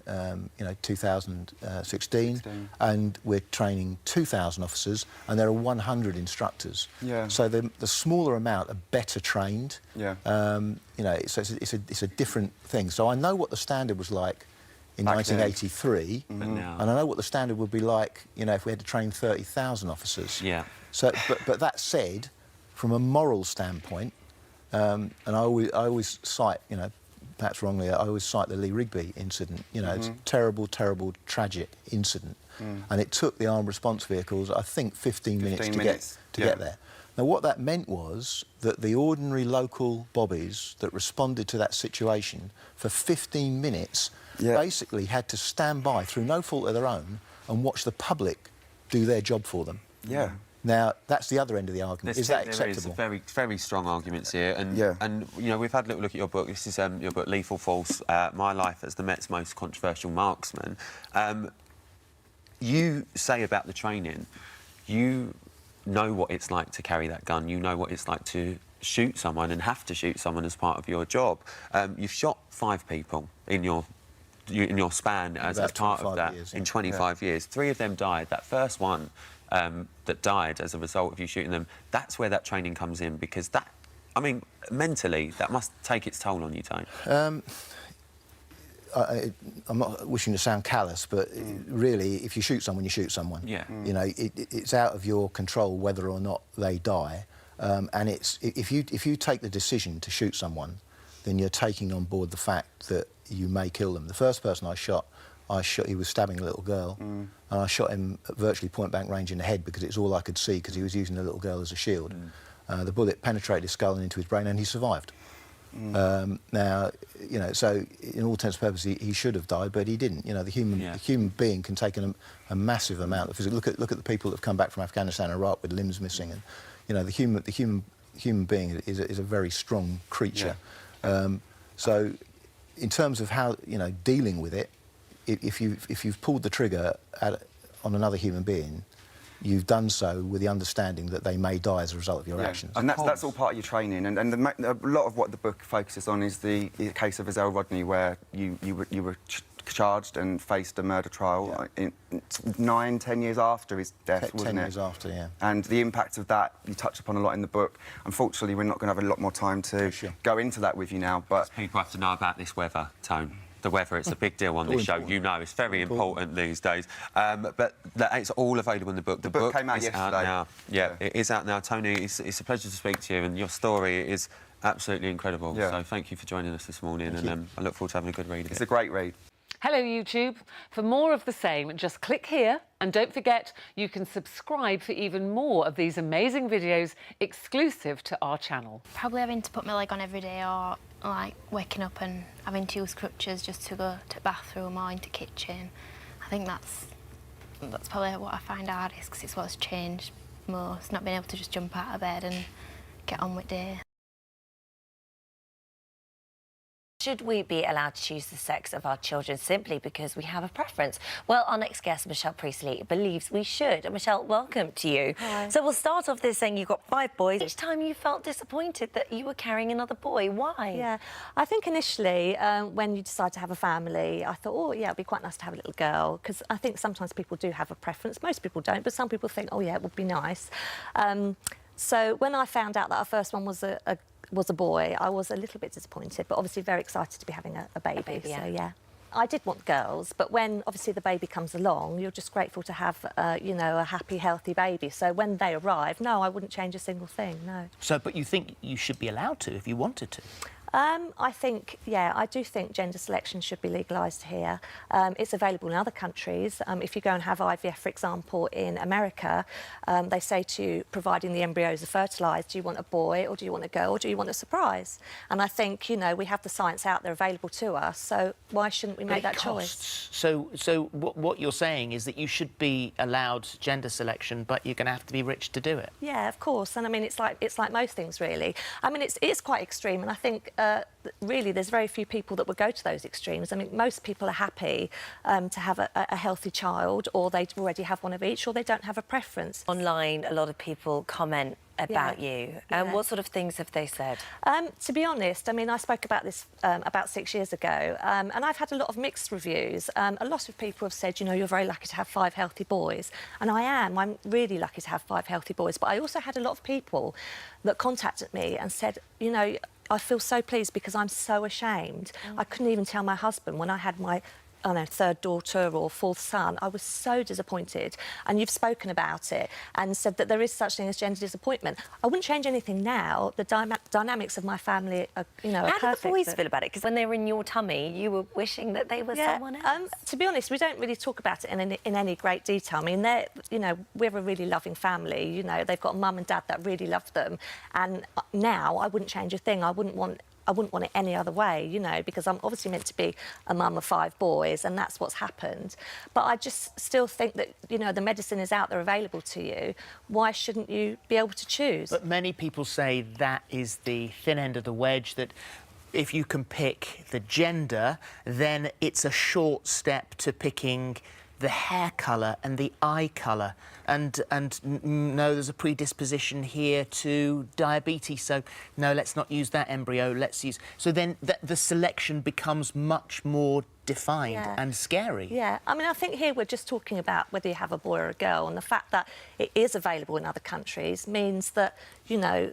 you know, 2016, and we're training 2,000 officers, and there are 100 instructors. So the smaller amount are better trained. You know, so it's a different thing. So I know what the standard was like in 1983, and I know what the standard would be like, you know, if we had to train 30,000 officers. So, but that said, from a moral standpoint, and I always cite, you know, perhaps wrongly, I always cite the Lee Rigby incident. You know, it's a terrible, terrible, tragic incident. And it took the armed response vehicles, I think, 15 minutes to get there. Now, what that meant was that the ordinary local bobbies that responded to that situation for 15 minutes basically had to stand by through no fault of their own and watch the public do their job for them. Yeah. Now, that's the other end of the argument. Is that acceptable? There is very strong arguments here. And, you know, we've had a little look at your book. This is your book, Lethal Force, My Life as the Met's Most Controversial Marksman. You say about the training, you know what it's like to carry that gun. You know what it's like to shoot someone and have to shoot someone as part of your job. You've shot 5 people in your span as part of that in 25 years. 3 of them died. That first one that died as a result of you shooting them, that's where that training comes in, because that, I mean, mentally, that must take its toll on you, Tone. I'm not wishing to sound callous, but really, if you shoot someone, you shoot someone. Yeah. You know, it's out of your control whether or not they die. And it's if you take the decision to shoot someone, then you're taking on board the fact that you may kill them. The first person I shot, he was stabbing a little girl, and I shot him at virtually point-blank range in the head because it's all I could see, because he was using the little girl as a shield. The bullet penetrated his skull and into his brain, and he survived. Now, you know, so in all intents and purposes, he should have died, but he didn't. You know, the human being can take a massive amount of physical. Look at the people that have come back from Afghanistan and Iraq with limbs missing, and you know, the human being is a very strong creature. So, in terms of how, you know, dealing with it, if you've pulled the trigger on another human being, you've done so with the understanding that they may die as a result of your actions. And that's all part of your training. And a lot of what the book focuses on is the case of Azelle Rodney, where you were charged and faced a murder trial 9-10 years after his death, wasn't it? 10 years after, yeah. And the impact of that you touch upon a lot in the book. Unfortunately, we're not going to have a lot more time to go into that with you now, but people have to know about this weather, Tone. The weather, it's a big deal on this show. You know, it's very important these days. But it's all available in the book. The book came out is yesterday. Out now. Yeah, it is out now. Tony, it's a pleasure to speak to you, and your story is absolutely incredible. So thank you for joining us this morning, and I look forward to having a good read of it. It's a great read. Hello, YouTube. For more of the same, just click here. And don't forget, you can subscribe for even more of these amazing videos exclusive to our channel. Probably having to put my leg on every day, or like waking up and having to use crutches just to go to the bathroom or into the kitchen. I think that's probably what I find hardest, because it's what's changed most, not being able to just jump out of bed and get on with day. Should we be allowed to choose the sex of our children simply because we have a preference? Well, our next guest, Michelle Priestley, believes we should. Michelle, welcome to you. Hi. So we'll start off this saying you've got 5 boys. Each time you felt disappointed that you were carrying another boy. Why? Yeah, I think initially when you decide to have a family, I thought, oh, yeah, it'd be quite nice to have a little girl, because I think sometimes people do have a preference. Most people don't, but some people think, oh, yeah, it would be nice. So when I found out that our first one was a boy, I was a little bit disappointed, but obviously very excited to be having a baby. So, yeah. I did want girls, but when obviously the baby comes along, you're just grateful to have, you know, a happy, healthy baby. So when they arrive, no, I wouldn't change a single thing, no. So, but you think you should be allowed to if you wanted to? I think, yeah, I do think gender selection should be legalised here. It's available in other countries. If you go and have IVF, for example, in America, they say to you, providing the embryos are fertilised, do you want a boy or do you want a girl or do you want a surprise? And I think, you know, we have the science out there available to us, so why shouldn't we make that choice? So what you're saying is that you should be allowed gender selection, but you're going to have to be rich to do it. Yeah, of course. And I mean, it's like most things, really. I mean, it's quite extreme, and I think really there's very few people that would go to those extremes. I mean, most people are happy to have a healthy child, or they already have one of each, or they don't have a preference. Online, a lot of people comment about you. What sort of things have they said? To be honest, I mean, I spoke about this about 6 years ago, and I've had a lot of mixed reviews. A lot of people have said, you know, you're very lucky to have 5 healthy boys, and I am. I'm really lucky to have 5 healthy boys, but I also had a lot of people that contacted me and said, you know, I feel so pleased because I'm so ashamed. I couldn't even tell my husband when I had my I don't know, third daughter or fourth son, I was so disappointed. And you've spoken about it and said that there is such thing as gender disappointment. I wouldn't change anything now. The dynamics of my family are, you know, How are perfect. did the boys feel about it? Because when they were in your tummy, you were wishing that they were someone else. To be honest, we don't really talk about it in any great detail. I mean, they're, you know, we're a really loving family. You know, they've got a mum and dad that really love them. And now I wouldn't change a thing. I wouldn't want it any other way, you know, because I'm obviously meant to be a mum of 5 boys, and that's what's happened. But I just still think that, you know, the medicine is out there available to you. Why shouldn't you be able to choose? But many people say that is the thin end of the wedge, that if you can pick the gender, then it's a short step to picking the hair colour and the eye colour, and no, there's a predisposition here to diabetes, so no, let's not use that embryo, let's use... So then the selection becomes much more defined and scary. Yeah, I mean, I think here we're just talking about whether you have a boy or a girl, and the fact that it is available in other countries means that, you know,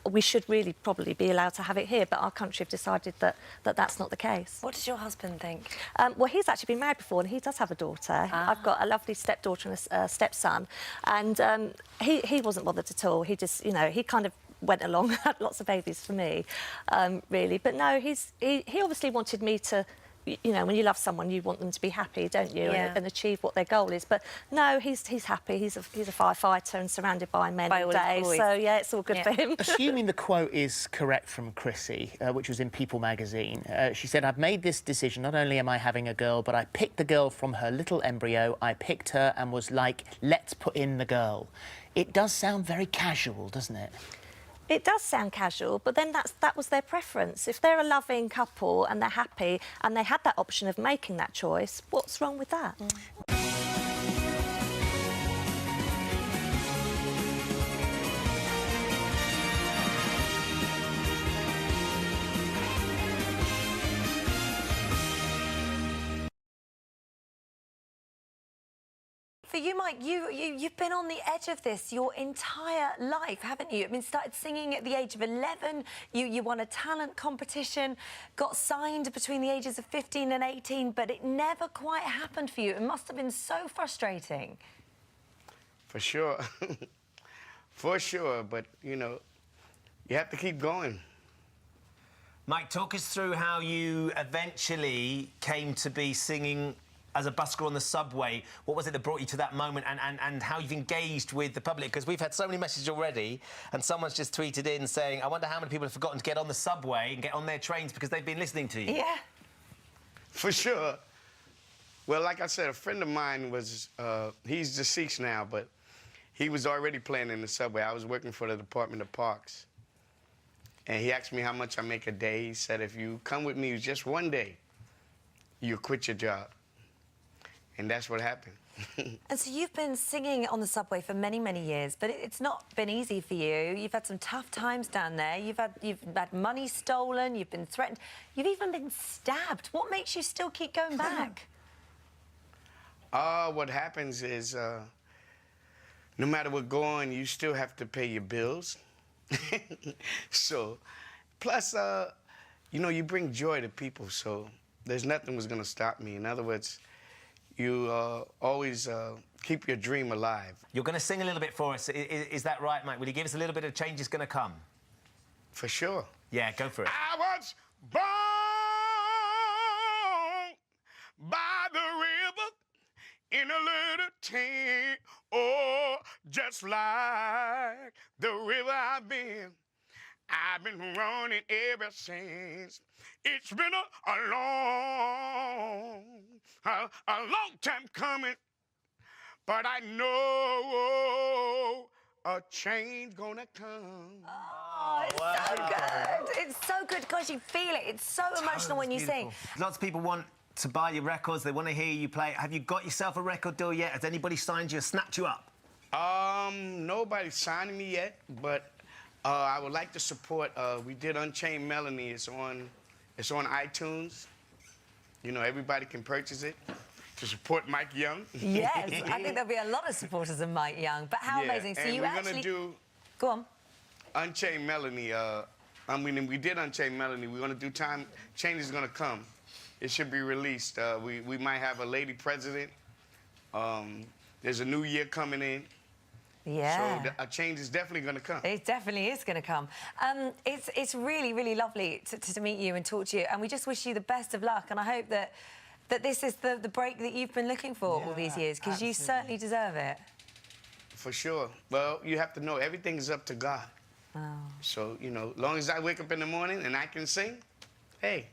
we should really probably be allowed to have it here, but our country have decided that that's not the case. What does your husband think? Well, he's actually been married before, and he does have a daughter. I've got a lovely stepdaughter and a stepson, and he wasn't bothered at all. He just, you know, he kind of went along, had lots of babies for me, really. But no, he obviously wanted me to... You know, when you love someone, you want them to be happy, don't you, and achieve what their goal is. But no, he's happy. He's a firefighter and surrounded by men all day. So yeah, it's all good for him. Assuming the quote is correct from Chrissy, which was in People magazine, she said, "I've made this decision. Not only am I having a girl, but I picked the girl from her little embryo. I picked her and was like, let's put in the girl." It does sound very casual, doesn't it? It does sound casual, but then that was their preference. If they're a loving couple and they're happy and they had that option of making that choice, what's wrong with that? For you, Mike, you've been on the edge of this your entire life, haven't you? I mean, started singing at the age of 11, you won a talent competition, got signed between the ages of 15 and 18, but it never quite happened for you. It must have been so frustrating. For sure. For sure, but, you know, you have to keep going. Mike, talk us through how you eventually came to be singing as a busker on the subway. What was it that brought you to that moment, and how you've engaged with the public? Because we've had so many messages already, and someone's just tweeted in saying, I wonder how many people have forgotten to get on the subway and get on their trains because they've been listening to you. Yeah. For sure. Well, like I said, a friend of mine was, he's deceased now, but he was already playing in the subway. I was working for the Department of Parks. And he asked me how much I make a day. He said, if you come with me just one day, you'll quit your job. And that's what happened. And so you've been singing on the subway for many, many years, but it's not been easy for you. You've had some tough times down there. You've had money stolen, you've been threatened, you've even been stabbed. What makes you still keep going back? What happens is, no matter what goes on, you still have to pay your bills. So, plus, you know, you bring joy to people, so there's nothing was gonna stop me. In other words, you always keep your dream alive. You're going to sing a little bit for us. Is that right, Mike? Will you give us a little bit of Change Is Gonna Come? For sure. Yeah, go for it. I was born by the river in a little tent. Oh, just like the river I've been running ever since. It's been a long time coming, but I know a change gonna come. Oh, it's so good. It's so good because you feel it. It's so emotional when you sing. Lots of people want to buy your records. They want to hear you play. Have you got yourself a record deal yet? Has anybody signed you or snapped you up? Nobody signed me yet, but I would like to support. We did Unchained Melody. It's on iTunes. You know, everybody can purchase it to support Mike Young. Yes, I think there'll be a lot of supporters of Mike Young. But how amazing! So and you we're actually gonna do go on. Unchained Melody. I mean, we did Unchained Melody. We're gonna do Change Is Gonna Come, it should be released. We might have a lady president. There's a new year coming in. Yeah. So a change is definitely going to come. It definitely is going to come. It's really, really lovely to meet you and talk to you. And we just wish you the best of luck. And I hope that this is the break that you've been looking for all these years, because you certainly deserve it. For sure. Well, you have to know everything's up to God. Oh. So, you know, as long as I wake up in the morning and I can sing, hey,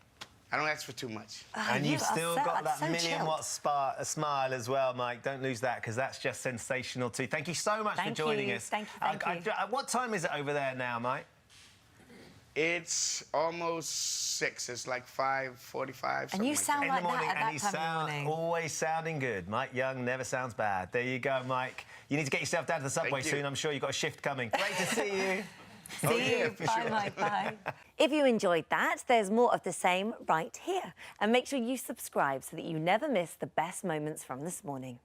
I don't ask for too much. And you've still got that million-watt smile as well, Mike. Don't lose that, because that's just sensational too. Thank you so much for joining us. Thank you. What time is it over there now, Mike? It's almost 6. It's like 5:45. And you sound like that at and that time of morning. Always sounding good. Mike Young never sounds bad. There you go, Mike. You need to get yourself down to the subway soon. I'm sure you've got a shift coming. Great to see you. See you. Bye, Mike. Bye. If you enjoyed that, there's more of the same right here. And make sure you subscribe so that you never miss the best moments from this morning.